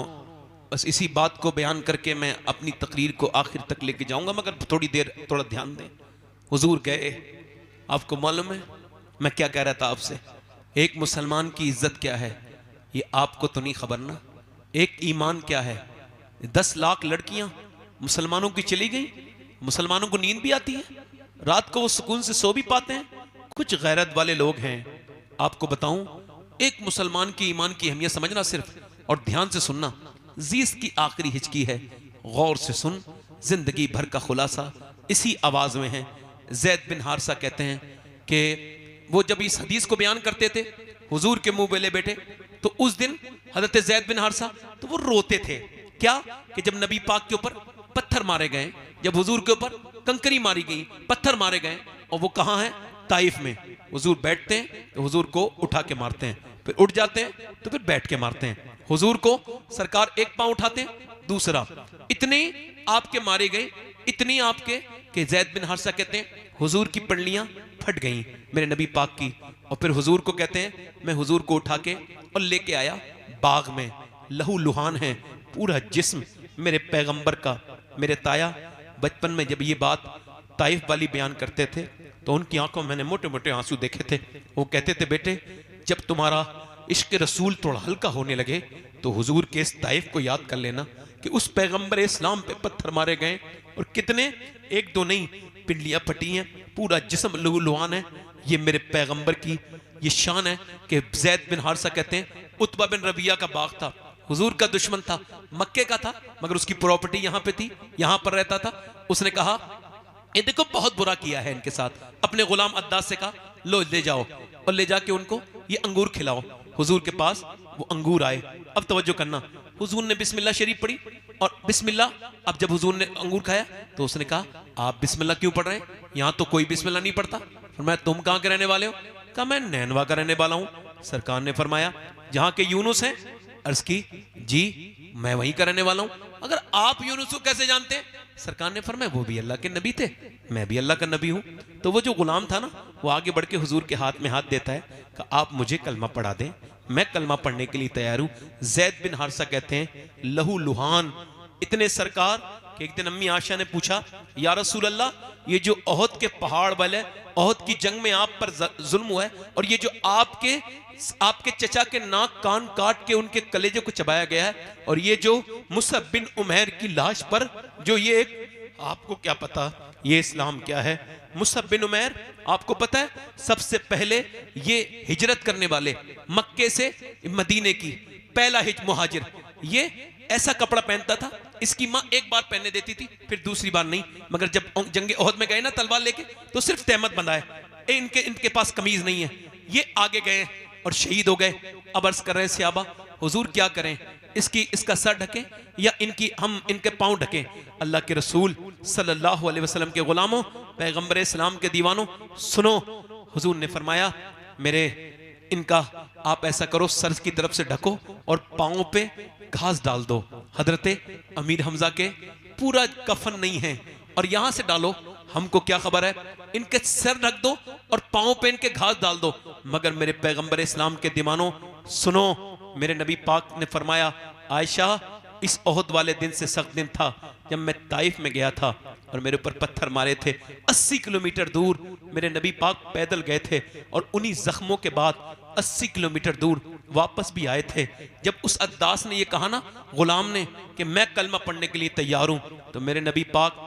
[SPEAKER 2] बस इसी बात को बयान करके मैं अपनी तकरीर को आखिर तक लेके जाऊंगा, मगर थोड़ी देर थोड़ा ध्यान दें। हुजूर गए, आपको मालूम है मैं क्या कह रहा था आपसे? एक मुसलमान की इज्जत क्या है ये आपको तो नहीं खबर ना। एक ईमान क्या है। 10 लाख लड़कियां मुसलमानों की चली गई, मुसलमानों को नींद भी आती है, रात को वो सुकून से सो भी पाते हैं। कुछ गैरत वाले लोग हैं, आपको बताऊं, एक मुसलमान की ईमान की अहमियत समझना सिर्फ, और ध्यान से सुनना। जीस की आखिरी हिचकी है, गौर से सुन, जिंदगी भर का खुलासा इसी आवाज में है। ज़ैद बिन हारिसा कहते हैं कि वो जब इस हदीस को बयान करते थे हुजूर के मुंह बेले बेटे, तो उस दिन हजरत ज़ैद बिन हारिसा तो वो रोते थे। क्या कि जब नबी पाक के ऊपर पत्थर मारे गए, जब हुजूर के ऊपर कंकरी मारी गई, पत्थर मारे गए, और वो कहाँ है? ताइफ में। हुजूर बैठते हैं तो हुजूर को उठा के मारते हैं, फिर उठ जाते हैं तो फिर बैठ के मारते हैं। हुजूर को सरकार एक पांव उठाते हैं, दूसरा। इतने आपके मारे गए, इतनी आपके कि ज़ैद बिन हारिसा कहते हैं हुजूर की पंडलियां फट गईं मेरे नबी पाक की। और फिर हुजूर को कहते हैं मैं हुजूर को उठा के और लेके आया बाग में, लहू लुहान है पूरा जिस्म मेरे पैगंबर का। मेरे ताया बचपन में जब ये बात ताइफ वाली बयान करते थे तो उनकी आंखों में मैंने मोटे मोटे आंसू देखे थे। वो कहते थे बेटे जब तुम्हारा इश्क रसूल थोड़ा हल्का होने लगे तो हुजूर के इस ताइफ को याद कर लेना कि उस पैगंबर इस्लाम पे पत्थर मारे गए, और कितने, एक दो नहीं, पिंडलियां फटी हैं, पूरा जिस्म लहूलुहान है। ये मेरे पैगंबर की ये शान है कि ज़ैद बिन हारिसा कहते हैं उतबा बिन रबिया का बाग था, हुजूर का दुश्मन था, मक्के का था, मगर उसकी प्रॉपर्टी यहाँ पे थी, यहाँ पर रहता था। उसने कहा ये देखो बहुत बुरा किया है इनके साथ। अपने गुलाम अद्दास से कहा लो ले जाओ और ले जाके उनको ये अंगूर खिलाओ। हुजूर के पास वो अंगूर आए। अब तवज्जो करना, हुजूर ने बिस्मिल्लाह शरीफ पढ़ी और बिस्मिल्लाह। अब जब हुजूर ने अंगूर खाया तो उसने कहा आप बिस्मिल्लाह क्यों पढ़ रहे हैं? यहाँ तो कोई बिस्मिल्लाह नहीं पढ़ता। फरमाया तुम कहाँ के रहने वाले हो? कहा मैं नैनवा का रहने वाला हूँ। सरकार ने फरमाया जहाँ के यूनुस हैं? अर्ज की जी मैं वहीं का रहने वाला हूँ। अगर आप यूनुस को कैसे जानते हैं? सरकार ने फरमाया वो भी अल्लाह के नबी थे, मैं भी अल्लाह का नबी हूँ। तो वो जो गुलाम था ना, वो आगे बढ़ के हुजूर के हाथ में हाथ देता है कि आप मुझे कलमा पढ़ा दें, मैं कलमा पढ़ने के लिए तैयार हूँ। ज़ैद बिन हारिसा कहते हैं लहू लुहान इतने सरकार कि एक दिन अम्मी आशा ने पूछा या रसूल अल्लाह, ये जो ओहद के पहाड़ वाले, ओहद की जंग में आप पर जुल्म हुआ है, और ये जो आपके चचा के नाक कान काट के उनके कलेजे को चबाया गया है, और ये जो मुसअब बिन उमैर की लाश पर जो ये एक, आपको क्या पता ये इस्लाम क्या है? मुसअब बिन उमैर आपको पता है सबसे पहले ये हिजरत करने वाले, मक्के से मदीने की पहला मुहाजिर। ये ऐसा कपड़ा पहनता था, इसकी माँ एक बार पहनने देती थी, फिर दूसरी बार नहीं। मगर जब जंगे ओहद में गए ना तलवार लेके, तो सिर्फ तहमत बंधा है, इनके पास कमीज नहीं है। ये आगे गए और शहीद हो गए। अब अर्ज कर रहे हैं सहाबा हुजूर क्या करें, इसका सर ढकें या हम इनके पांव ढकें? अल्लाह के रसूल सल्लल्लाहु अलैहि वसल्लम के गुलामों, पैगंबर इस्लाम के दीवानों, सुनो। हुजूर ने फरमाया मेरे इनका आप ऐसा करो, सर की तरफ से ढको और पांव पे घास डाल दो। हजरते अमीर हमजा के पूरा कफन नहीं है और यहां से डालो, हमको क्या खबर है, इनके सर ढक दो और पांव पे इनके घास डाल दो। मगर मेरे पैगंबर इस्लाम के दीवानों सुनो, मेरे नबी पाक ने फरमाया आयशा इस ओहद वाले दिन से सख्त दिन था जब मैं ताइफ में गया था और मेरे ऊपर पत्थर मारे थे। 80 किलोमीटर दूर मेरे नबी पाक पैदल गए थे और उन्हीं जख्मों के बाद 80 किलोमीटर दूर वापस भी आए थे। जब उस अद्दास ने ये कहा ना गुलाम ने कि मैं कलमा पढ़ने के लिए तैयार हूं, तो मेरे नबी पाक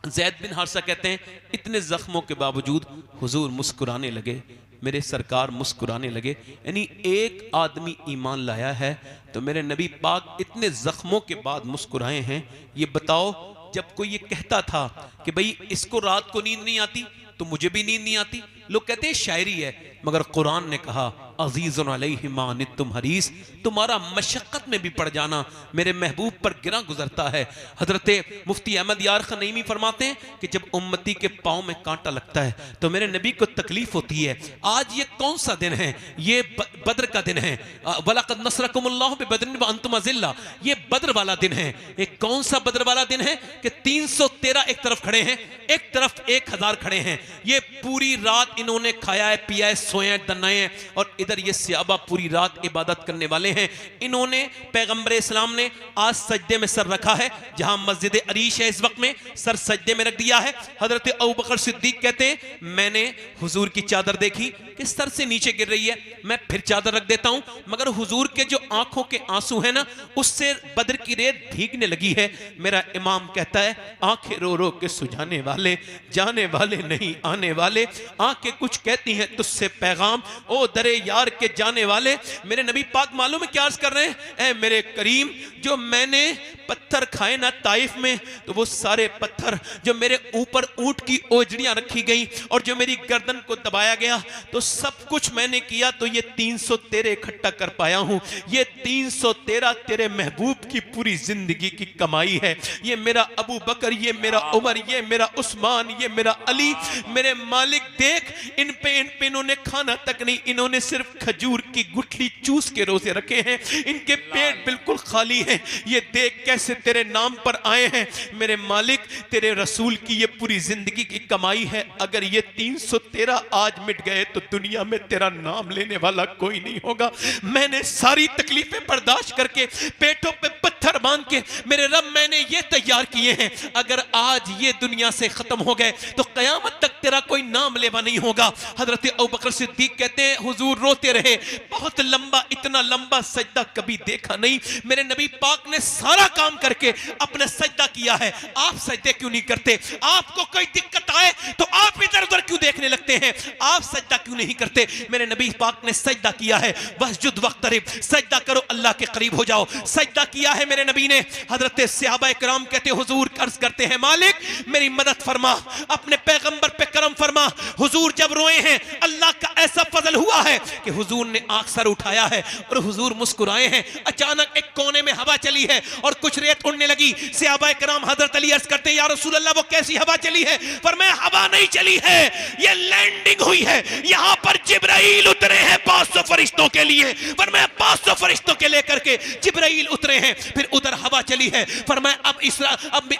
[SPEAKER 2] ज़ैद बिन हारिसा कहते हैं इतने जख्मों के बावजूद हुजूर मुस्कुराने लगे, मेरे सरकार मुस्कुराने लगे। यानी एक आदमी ईमान लाया है तो मेरे नबी पाक इतने जख्मों के बाद मुस्कुराए हैं। ये बताओ जब कोई ये कहता था कि भाई इसको रात को नींद नहीं आती तो मुझे भी नींद नहीं आती, लोग कहते हैं शायरी है, मगर कुरान ने कहा अजीज़ुन अलैहि मा अनित्तुम हरीस, तुम्हारा मशक्क़त में भी पड़ जाना मेरे महबूब पर गिरा गुजरता है। हजरत मुफ्ती अहमद यार खनईमी फरमाते हैं कि जब उम्मती के पाँव में कांटा लगता है तो मेरे नबी को तकलीफ होती है। आज ये कौन सा दिन है? ये बद्र का दिन है। वलक़द नसरकुमुल्लाहु बिबद्रिन व अंतुम अज़िल्ला, ये बद्र वाला दिन है। एक कौन सा बद्र वाला दिन है कि 313 एक तरफ खड़े हैं, एक तरफ 1000 खड़े हैं। ये पूरी रात इन्होंने खाया है, पिया है, सोए हैं, दनाए हैं, और इधर ये सहाबा पूरी रात इबादत करने वाले हैं। इन्होंने पैगंबर इस्लाम ने आज सजदे में सर रखा है, जहां मस्जिद अरीश है इस वक्त में सर सजदे में रख दिया है। हजरत अबू बकर सिद्दीक कहते हैं मैंने हुजूर की चादर देखी कि सर से नीचे गिर रही है, मैं फिर चादर रख देता हूं, मगर हुजूर के जो आंखों के आंसू है ना उससे बद्र की रेत भीगने लगी है। मेरा इमाम कहता है आंखें रो रो के सुझाने वाले, जाने वाले नहीं आने वाले, आंखें कुछ कहती हैं तुझसे पैगाम, ओ दरे यार के जाने वाले। मेरे नबी पाक मालूम है क्या अर्ज कर रहे हैं? ऐ मेरे करीम, जो मैंने पत्थर खाए ना ताइफ में, तो वो सारे पत्थर जो मेरे ऊपर ऊंट की ओजड़ियां रखी गई और जो मेरी गर्दन को दबाया गया, तो सब कुछ मैंने किया तो ये 313 इकट्ठा कर पाया हूं। ये 313 तेरे महबूब की पूरी जिंदगी की कमाई है। ये मेरा अबू बकर, ये मेरा उमर, ये मेरा उस्मान, ये मेरा अली। मेरे मालिक देख, इन पे इन्होंने खाना तक नहीं, इन्होंने सिर्फ खजूर की गुठली चूस के रोजे रखे हैं, इनके पेट बिल्कुल खाली हैं। ये देख कैसे तेरे नाम पर आए हैं। मेरे मालिक, तेरे रसूल की ये पूरी जिंदगी की कमाई है। अगर ये 313 आज मिट गए तो दुनिया में तेरा नाम लेने वाला कोई नहीं होगा। मैंने सारी तकलीफें बर्दाश्त करके, पेटों पे पत्थर बांध के, मेरे रब मैंने ये तैयार किए हैं। अगर आज ये दुनिया से खत्म हो गए तो कयामत तक तेरा कोई नाम लेवा नहीं होगा। हजरत अबू बकर सिद्दीक कहते हैं हुजूर रोते रहे, बहुत लंबा, इतना लंबा सजदा कभी देखा नहीं। मेरे नबी पाक ने सारा काम करके अपने सजदा किया है, आप सजदे क्यों नहीं करते? आपको कोई दिक्कत आए तो आप इधर उधर क्यों देखने लगते हैं? आप सजदा क्यों नहीं करते? मेरे नबी पाक ने सजदा किया है। वस्जुद वक्तरिब, सजदा करो अल्लाह के करीब हो जाओ, सजदा किया है मेरे नबी ने। हजरत सहाबा इकराम कहते हुजूर अर्ज करते हैं मालिक मेरी मदद फरमा, अपने पैगंबर पे करम फरमा। हुजूर जब रोए हैं, अल्लाह का ऐसा फजल हुआ है कि हुजूर ने आंख सर उठाया है और हुजूर मुस्कुराए हैं। अचानक एक कोने में हवा चली है और कुछ रेत उड़ने लगी। सहाबा इकराम हजरत अली अर्ज करते हैं या रसूल अल्लाह वो कैसी हवा चली है? फरमाया हवा नहीं चली है, ये लैंडिंग हुई है। यहां पर जिब्राइल उतरे हैं 500 फरिश्तों के लिए। फरमाया 500 फरिश्तों के लेकर के जिब्राइल उतरे हैं। फिर उधर हवा चली है। फरमाया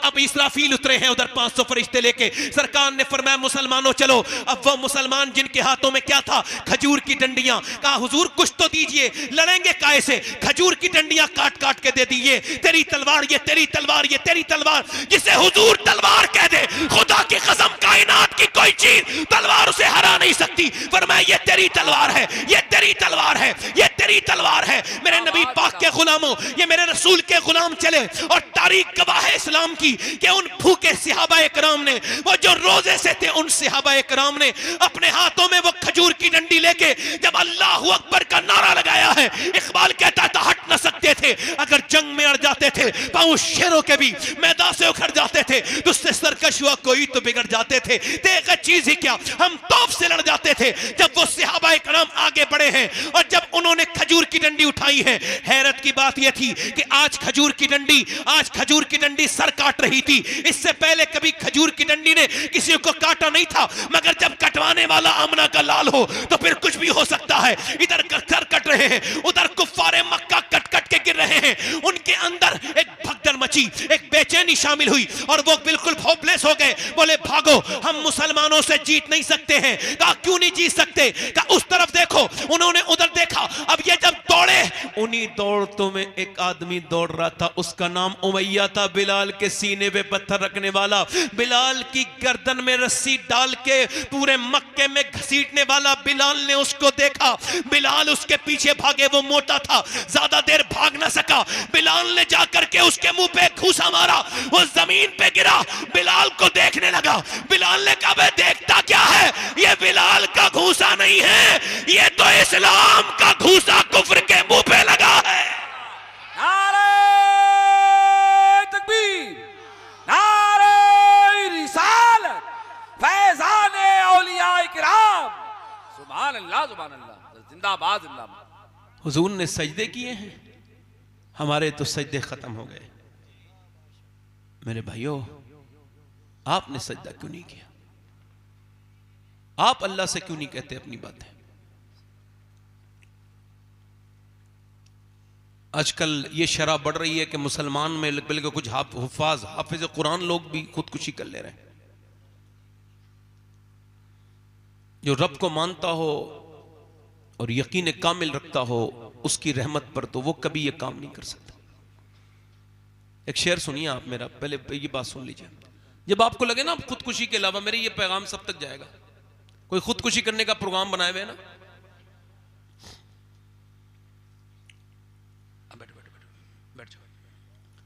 [SPEAKER 2] अब इसराफील उतरे हैं उधर 500 फरिश्ते लेके। सरकार ने फरमाया मुसलमानों चलो। अब वो मुसलमान जिनके हाथों में क्या था? खजूर की डंडियां। कहा हुजूर कुछ तो दीजिए, लड़ेंगे काहे से? खजूर की डंडियां काट काट के दे दी। ये तेरी तलवार, ये तेरी तलवार, ये तेरी तलवार। जिसे हुजूर तलवार कह दे, खुदा की कसम कायनात की कोई चीज तलवार उसे हरा नहीं सकती। फरमाया ये तेरी तलवार है, ये तेरी तलवार है, ये तेरी तलवार है। मेरे नबी पाक के गुलामों, ये मेरे रसूल के गुलाम चले और तारीख गवाह है इस्लाम की कि उन भूखे सहाबा इकराम ने, वो जो रोजे से थे, उन सहाबा इकराम ने अपने हाथों में वो खजूर की डंडी लेके जब अल्लाहू अकबर का नारा लगाया है, इकबाल कहता था हट न सकते थे। अगर जंग में अड़ जाते थे, पांव शेरों के भी मैदान से उखड़ जाते थे, तुझसे सरकश हुआ कोई तो बिगड़ जाते थे। देखा चीज ही क्या, हम तौफ से लड़ जाते थे। जब वो सहाबा इकराम आगे बढ़े हैं और जब उन्होंने खजूर की डंडी उठाई है, हैरत की बात यह थी कि आज खजूर की डंडी सर काट रही थी। इससे पहले कभी खजूर की डंडी ने किसी को काटा नहीं था, मगर जब कटवाने वाला आमना का लाल हो तो फिर कुछ भी हो सकता है। इधर सर कट रहे हैं, उधर कुफ्फारे मक्का कट कट के गिर रहे हैं। उनके अंदर एक भगदड़ मची, एक बेचैनी शामिल हुई और वो बिल्कुल होपलेस हो गए। बोले भागो, हम मुसलमानों से जीत नहीं सकते हैं। कहा क्यों नहीं जीत सकते? कहा उस तरफ देखो। उन्होंने उधर देखा। अब ये जब दौड़े, उन्हीं दौड़तों में एक आदमी दौड़ रहा था, उसका नाम उमैया था, बिलाल के सीने पे पत्थर रखने वाला, बिलाल की गर्दन में रस्सी डाल के पूरे मक्के में घसीटने वाला। बिलाल ने उसको देखा, बिलाल उसके पीछे भागे। वो मोटा था, ज्यादा देर भाग ना सका। बिलाल ने जाकर के उसके मुंह पे घूसा मारा, वो जमीन पे गिरा। बिलाल को देखने लगा। बिलाल ने कहा बे देखता क्या है? ये बिलाल का घूसा नहीं है, ये तो इस्लाम का घूसा कुफ्र के मुंह पे लगा है।
[SPEAKER 3] नारे तकबीर, नारे रिसालत, फैज़ाने औलिया इकराम। सुभान अल्लाह, सुभान अल्लाह। जिंदाबाद जिंदाबाद।
[SPEAKER 2] हुजूर ने सजदे किए हैं, हमारे तो सजदे खत्म हो गए। मेरे भाइयों, आपने सजदा क्यों नहीं किया? आप अल्लाह से क्यों नहीं कहते अपनी बातें? आजकल ये शराब बढ़ रही है कि मुसलमान में बल्कि कुछ हुफ्फाज हाफिज कुरान लोग भी खुदकुशी कर ले रहे हैं। जो रब को मानता हो और यकीन कामिल रखता हो उसकी रहमत पर, तो वो कभी ये काम नहीं कर सकता। एक शेर सुनिए आप मेरा, पहले ये बात सुन लीजिए। जब आपको लगे ना खुदकुशी के अलावा, मेरे ये पैगाम सब तक जाएगा, कोई खुदकुशी करने का प्रोग्राम बनाए हुए ना, बैठ जाओ।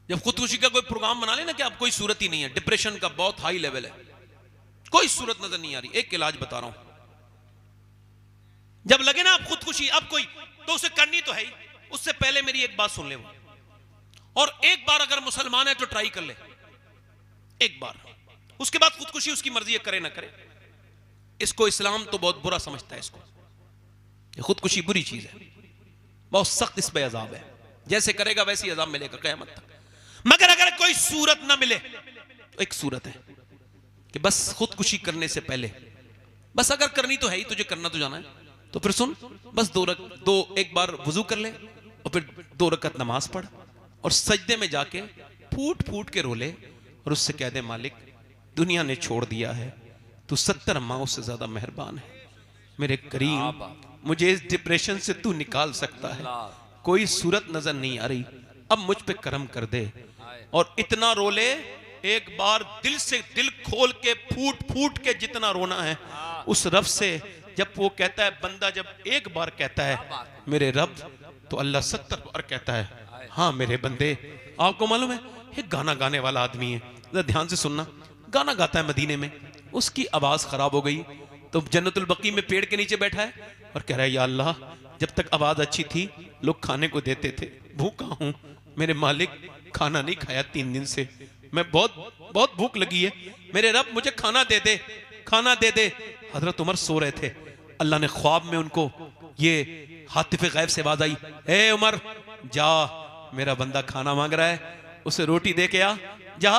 [SPEAKER 2] जब खुदकुशी का कोई प्रोग्राम बना ले ना कि आप कोई सूरत ही नहीं है, डिप्रेशन का बहुत हाई लेवल है, कोई सूरत नजर नहीं आ रही, एक इलाज बता रहा हूं। जब लगे ना आप खुदकुशी अब कोई, तो उसे करनी तो है ही, उससे पहले मेरी एक बात सुन ले वो, और एक बार अगर मुसलमान है तो ट्राई कर ले एक बार, उसके बाद खुदकुशी उसकी मर्जी है, करे ना करे। इसको इस्लाम तो बहुत बुरा समझता है, इसको ये खुदकुशी बुरी चीज है, बहुत सख्त इस पे अजाब है, जैसे करेगा वैसे ही अजाब मिलेगा क़यामत तक। मगर अगर कोई सूरत ना मिले तो एक सूरत है कि बस खुदकुशी करने से पहले, बस अगर करनी तो है ही, तुझे करना तो जाना है, तो फिर सुन, बस एक बार वुजू कर ले और फिर 2 रकअत नमाज पढ़ और सजदे में जाके फूट फूट के रोले और उससे कह दे, मालिक दुनिया ने छोड़ दिया है, तू 70 माओं से ज्यादा मेहरबान है, मेरे करीम मुझे इस डिप्रेशन से तू निकाल सकता है, कोई सूरत नजर नहीं आ रही, अब मुझ पे करम कर दे। और इतना रोले, एक बार दिल से, दिल खोल के फूट फूट के जितना रोना है उस रब से। जब वो कहता है, बंदा जब एक बार कहता है मेरे रब, तो अल्लाह 70 बार कहता है हाँ मेरे बंदे। आपको मालूम है एक गाना गाने वाला आदमी है, जरा ध्यान से सुनना, गाना गाता है मदीने में, उसकी आवाज खराब हो गई तो जन्नतुल बकी में पेड़ के नीचे बैठा है और कह रहा है, या अल्लाह जब तक आवाज अच्छी थी लोग खाने को देते थे, भूखा हूं मेरे मालिक, खाना नहीं खाया 3 दिन से, मैं बहुत भूख लगी है, मेरे रब मुझे खाना दे दे, खाना दे दे। हजरत उमर सो रहे थे, अल्लाह ने ख्वाब में उनको ये हातिफ गैब से आवाज आई, ए उमर जा, मेरा बंदा खाना मांग रहा है, उसे रोटी दे के आ जा।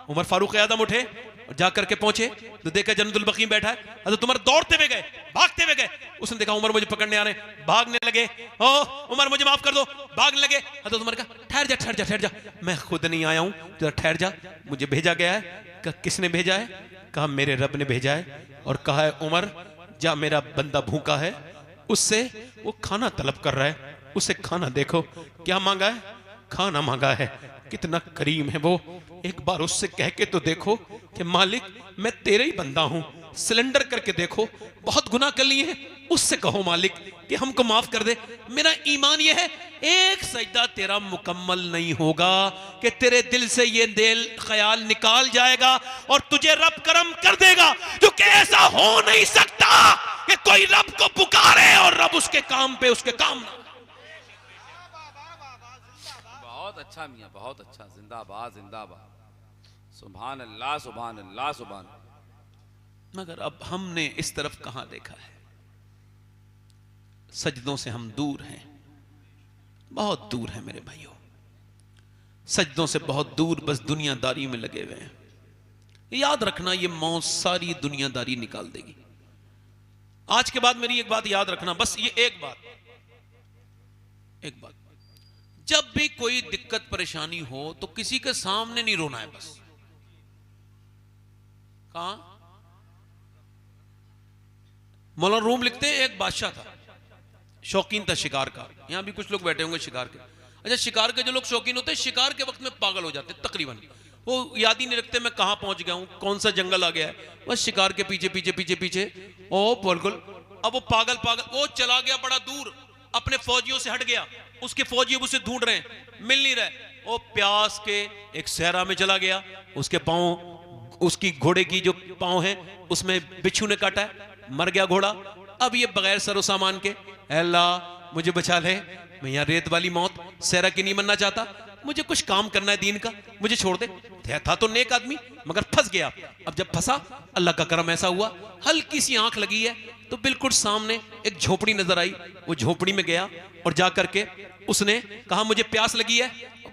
[SPEAKER 2] उमर फारूक आजम उठे और जा करके पहुंचे तो देखा जन्नतुल बकी में बैठा है। हजरत उमर दौड़ते हुए गए, भागते हुए गए, उसने देखा उमर मुझे पकड़ने आ रहे, भागने लगे, ओ उमर मुझे माफ कर दो, भागने लगे। हजरत उमर कहा, ठहर जा ठहर जा ठहर जा, मैं खुद नहीं आया हूं, जरा ठहर जा, मुझे भेजा गया है। कहा किसने भेजा है? कहा मेरे रब ने भेजा है और कहा है उमर जा, मेरा बंदा भूखा है, उससे वो खाना तलब कर रहा है, उसे खाना देखो। क्या मांगा है? खाना मांगा है। कितना करीम है वो, एक बार उससे कह के तो देखो कि मालिक मैं तेरा ही बंदा हूं, सिलेंडर करके देखो, बहुत गुनाह कर लिए हैं, उससे कहो मालिक कि हमको माफ कर दे। मेरा ईमान यह है एक सजदा तेरा मुकम्मल नहीं होगा कि तेरे दिल से ये दिल ख्याल निकाल जाएगा और तुझे रब करम कर देगा, क्योंकि ऐसा हो नहीं सकता कि कोई रब को पुकारे और रब उसके काम पे उसके काम ना।
[SPEAKER 3] बहुत अच्छा मियां, बहुत अच्छा, जिंदाबाद जिंदाबाद, सुभान अल्लाह सुभान अल्लाह सुभान।
[SPEAKER 2] मगर अब हमने इस तरफ कहां देखा है? सजदों से हम दूर हैं, बहुत दूर हैं मेरे भाइयों, सजदों से बहुत दूर, बस दुनियादारी में लगे हुए हैं। याद रखना ये मौत सारी दुनियादारी निकाल देगी। आज के बाद मेरी एक बात याद रखना, बस ये एक बात, जब भी कोई दिक्कत परेशानी हो तो किसी के सामने नहीं रोना है। बस कहां मौलाना रूम लिखते हैं, एक बादशाह था, शौकीन था शिकार का। यहां भी कुछ लोग बैठे होंगे शिकार के। अच्छा, शिकार के जो लोग शौकीन होते हैं शिकार के वक्त में पागल हो जाते हैं तकरीबन, वो याद ही नहीं रखते मैं कहां पहुंच गया हूं, कौन सा जंगल आ गया है, बस शिकार के पीछे पीछे पीछे पीछे ओ बिल्कुल। अब वो पागल वो चला गया बड़ा दूर, अपने फौजियों से हट गया, उसके फौजी उसे ढूंढ रहे हैं, मिल नहीं रहे। वो प्यास के एक सहरा में चला गया, उसके पांव, उसकी घोड़े की जो पांव है उसमें बिच्छू ने काटा है, मर गया घोड़ा। अब ये बगैर सरो सामान के, अल्लाह मुझे बचा ले, मैं यहाँ रेत वाली मौत सहरा की नहीं मरना चाहता। मुझे कुछ काम करना है दीन का, मुझे छोड़ दे। था तो नेक आदमी, मगर फंस गया। अब जब फंसा, अल्लाह का करम ऐसा हुआ, हल्की सी आंख लगी है तो बिल्कुल सामने एक झोपड़ी नजर आई। वो झोपड़ी में गया और जा करके उसने कहा मुझे प्यास लगी है।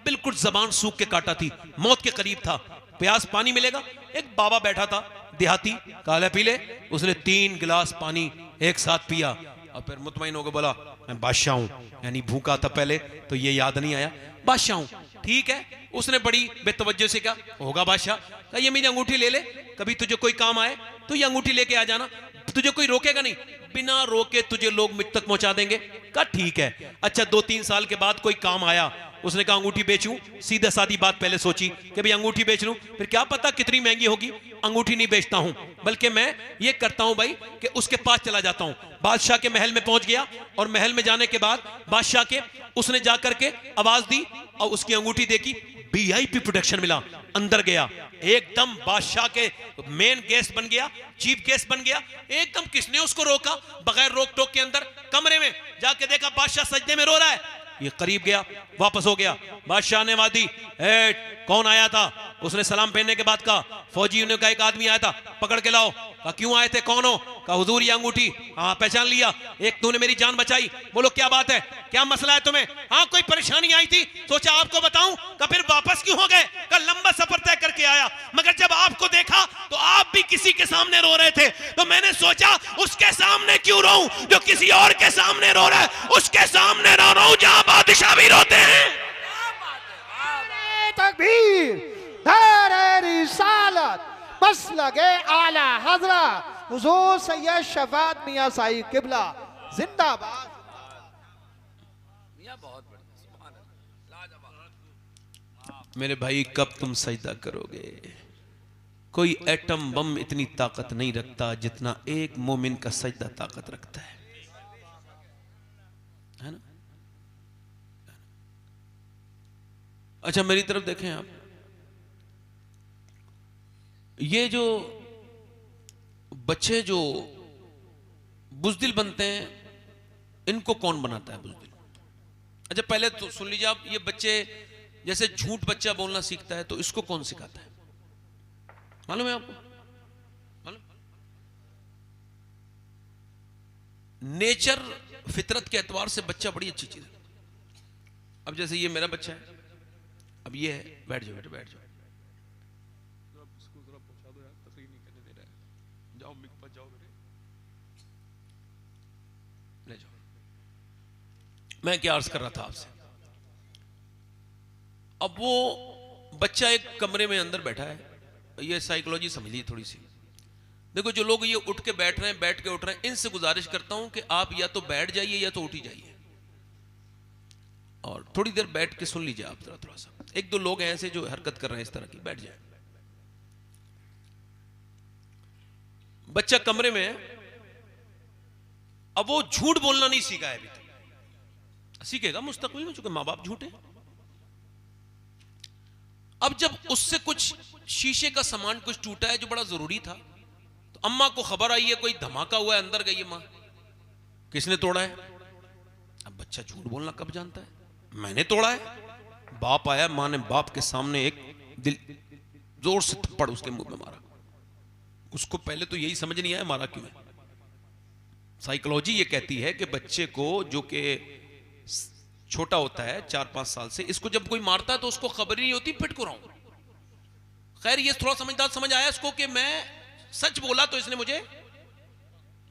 [SPEAKER 2] बिल्कुल जबान सूख के काटा थी, मौत के करीब था। प्यास, पानी मिलेगा? एक बाबा बैठा था देहाती, काला पी ले। उसने 3 गिलास पानी एक साथ पिया और फिर मुतमईन होकर बोला मैं बादशाह हूं। यानी भूखा था पहले तो ये याद नहीं आया, बादशाह हूं। ठीक है, उसने बड़ी बेतवज्जो से कहा होगा बादशाह। कहा ये मेरी अंगूठी ले ले, कभी तुझे कोई काम आए तो ये अंगूठी लेके आ जाना, तुझे कोई रोकेगा नहीं, बिना रोके तुझे लोग मुझ तक पहुंचा देंगे। कहा ठीक है। अच्छा 2-3 साल के बाद कोई काम आया, उसने कहा अंगूठी बेचूं। सीधा सादी बात पहले सोची कि भाई अंगूठी बेच लूं, फिर क्या पता कितनी महंगी होगी। अंगूठी नहीं बेचता हूं, बल्कि मैं ये करता हूं भाई कि उसके पास चला जाता हूं। बादशाह के महल में पहुंच गया और महल में जाने के बाद बादशाह के उसने जाकर के आवाज दी और उसकी अंगूठी देखी, वीआईपी प्रोटेक्शन मिला। अंदर गया, एकदम बादशाह के मेन गेस्ट बन गया, चीफ गेस्ट बन गया एकदम। किसने उसको रोका? बगैर रोक टोक के अंदर कमरे में जाके देखा बादशाह सजदे में रो रहा है। ये करीब गया, वापस हो गया। बादशाह ने आवाज दी, कौन आया था? उसने सलाम पहनने के बाद कहा फौजी ने कहा एक आदमी आया था, पकड़ के लाओ। कहा क्यों आए थे, कौन हो? कहा हुजूर ये अंगूठी। हाँ पहचान लिया, एक तूने मेरी जान बचाई। बोलो क्या बात है, क्या मसला है तुम्हें? हाँ कोई परेशानी आई थी, सोचा आपको बताऊं। कहा फिर वापस क्यों हो गए? कहा लंबा सफर तय करके आया, मगर जब आपको देखा तो आप भी किसी के सामने रो रहे थे, तो मैंने सोचा उसके सामने क्यों रोऊं जो किसी और के सामने रो रहा है, उसके सामने रो रहा हूं जहां बादशाह भी रोते हैं।
[SPEAKER 4] तकबीर, नारे रिसालत, मसलके आला हजरत हुजूर सैयद शफात मियां साहिब किबला जिंदाबाद।
[SPEAKER 2] मेरे भाई कब तुम सजदा करोगे? कोई एटम बम इतनी ताकत नहीं रखता जितना एक मोमिन का सजदा ताकत रखता है ना? अच्छा मेरी तरफ देखें आप, ये जो बच्चे जो बुज़दिल बनते हैं, इनको कौन बनाता है बुज़दिल? अच्छा पहले तो सुन लीजिए आप, ये बच्चे जैसे झूठ बच्चा बोलना सीखता है तो इसको कौन सिखाता है? मालूम है आपको? मालूम? नेचर, फितरत के एतबार से बच्चा बड़ी अच्छी चीज है। अब जैसे ये मेरा बच्चा है, अब ये है, बैठ जाओ बेटा बैठ जाओ, जाओ मिक पर जाओ बेटे, ले जाओ। मैं क्या अर्ज कर रहा था आपसे, अब वो बच्चा एक कमरे में अंदर बैठा है, ये साइकोलॉजी समझ लीजिए थोड़ी सी। देखो जो लोग ये उठ के बैठ रहे हैं, बैठ के उठ रहे हैं, इनसे गुजारिश करता हूं कि आप या तो बैठ जाइए या तो उठ ही जाइए और थोड़ी देर बैठ के सुन लीजिए आप जरा थोड़ा सा। एक दो लोग हैं ऐसे जो हरकत कर रहे हैं इस तरह की, बैठ जाए। बच्चा कमरे में है, अब वो झूठ बोलना नहीं सीखा है अभी तक, सीखेगा मुस्तकबिल में, चूंकि मां बाप झूठे। अब जब उससे कुछ शीशे का सामान कुछ टूटा है जो बड़ा जरूरी था, तो अम्मा को खबर आई है कोई धमाका हुआ है, अंदर गई है मां, किसने तोड़ा है? अब बच्चा झूठ बोलना कब जानता है? मैंने तोड़ा है। बाप आया, मां ने बाप के सामने एक दिल जोर से थप्पड़ उसके मुंह में मारा। उसको पहले तो यही समझ नहीं आया मारा क्यों है। साइकोलॉजी ये कहती है कि बच्चे को जो कि छोटा होता है 4-5 साल से, इसको जब कोई मारता है तो उसको खबर ही नहीं होती पिट को रहा हूं। खैर ये थोड़ा समझदार समझ आया इसको कि मैं सच बोला तो इसने मुझे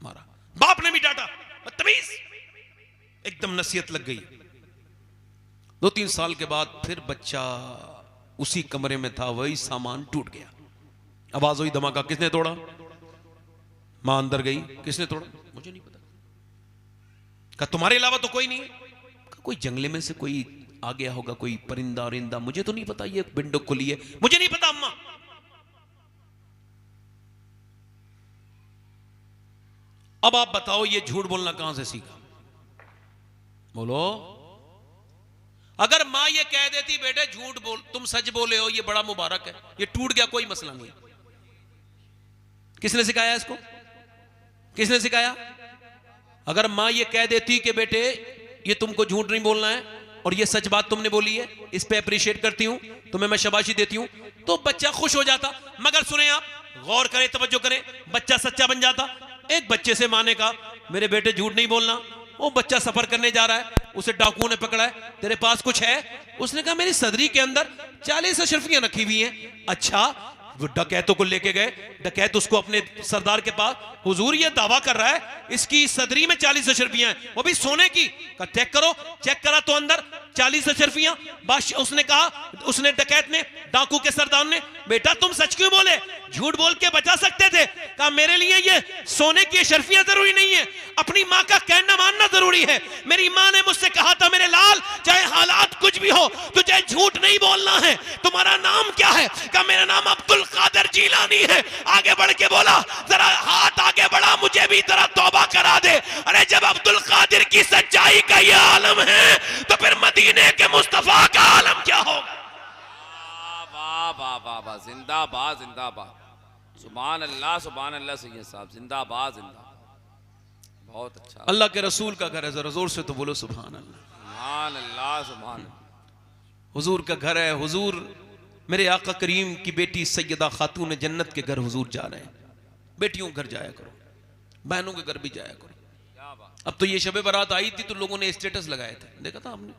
[SPEAKER 2] मारा। बाप ने भी डांटा, बदतमीज, एकदम नसीहत लग गई। 2-3 साल के बाद फिर बच्चा उसी कमरे में था, वही सामान टूट गया, आवाज हुई धमाका, किसने तोड़ा? मां अंदर गई, किसने तोड़ा? मुझे नहीं पता। कहा तुम्हारे अलावा तो कोई नहीं है? कोई जंगले में से कोई आ गया होगा, कोई परिंदा औरिंदा, मुझे तो नहीं पता, ये विंडो खुली है, मुझे नहीं पता अम्मा। अब आप बताओ ये झूठ बोलना कहां से सीखा? बोलो। अगर मां ये कह देती बेटे झूठ बोल, तुम सच बोले हो, ये बड़ा मुबारक है, ये टूट गया कोई मसला नहीं। किसने सिखाया इसको? किसने सिखाया? अगर मां ये कह देती कि बेटे ये तुमको झूठ नहीं बोलना है और ये सच बात तुमने बोली है, इस पे अप्रिशिएट करती हूं, तुम्हें मैं शाबाशी देती हूं, तो बच्चा खुश हो जाता। मगर सुने आप, गौर करें, तवज्जो करें, बच्चा सच्चा बन जाता। एक बच्चे से माँ ने कहा मेरे बेटे झूठ नहीं बोलना। वो बच्चा सफर करने जा रहा है, उसे डाकुओं ने पकड़ा है, तेरे पास कुछ है? उसने कहा मेरी सदरी के अंदर 40 अशरफियां रखी हुई हैं। अच्छा, वो डकैतों को लेके गए, डकैत उसको अपने सरदार के पास, हुजूर ये दावा कर रहा है इसकी सदरी में 40 अशरफियां हैं, वो भी सोने की। कहा चेक करो। चेक करा तो अंदर 40 अशरफियां। बादशाह उसने कहा, उसने डकैत ने, डाकू के सरदार ने, बेटा तुम सच क्यों बोले, झूठ बोल के बचा सकते थे। कहा मेरे लिए ये सोने की अशरफियां जरूरी नहीं है, अपनी माँ का कहना मानना जरूरी है। मेरी माँ ने मुझसे कहा था मेरे लाल, चाहे हालात कुछ भी हो तुझे झूठ नहीं बोलना है। तुम्हारा नाम क्या है? कहा मेरा नाम अब्दुल कादिर जीलानी है। आगे बढ़ के बोला, जरा हाथ आगे बढ़ा, मुझे भी जरा तौबा करा दे। अरे जब अब्दुल कादिर की सच्चाई का ये आलम है तो फिर मदीने के मुस्तफा का आलम क्या होगा?
[SPEAKER 3] वाह वाह वाह वाह, जिंदाबाद जिंदाबाद, सुभान अल्लाह सैयद साहब, जिंदाबाद जिंदाबाद, बहुत अच्छा।
[SPEAKER 2] अल्लाह के रसूल का घर है, जरा जोर से तो बोलो सुभान अल्लाह।
[SPEAKER 3] सुभान अल्लाह सुभान अल्लाह।
[SPEAKER 2] हुजूर का घर है। हुजूर, मेरे आका करीम की बेटी सैयदा खातून जन्नत के घर हुजूर जा रहे हैं। बेटियों के घर जाया करो, बहनों के घर भी जाया करो। अब तो ये शबे बारात आई थी तो लोगों ने स्टेटस लगाए थे, देखा था हमने।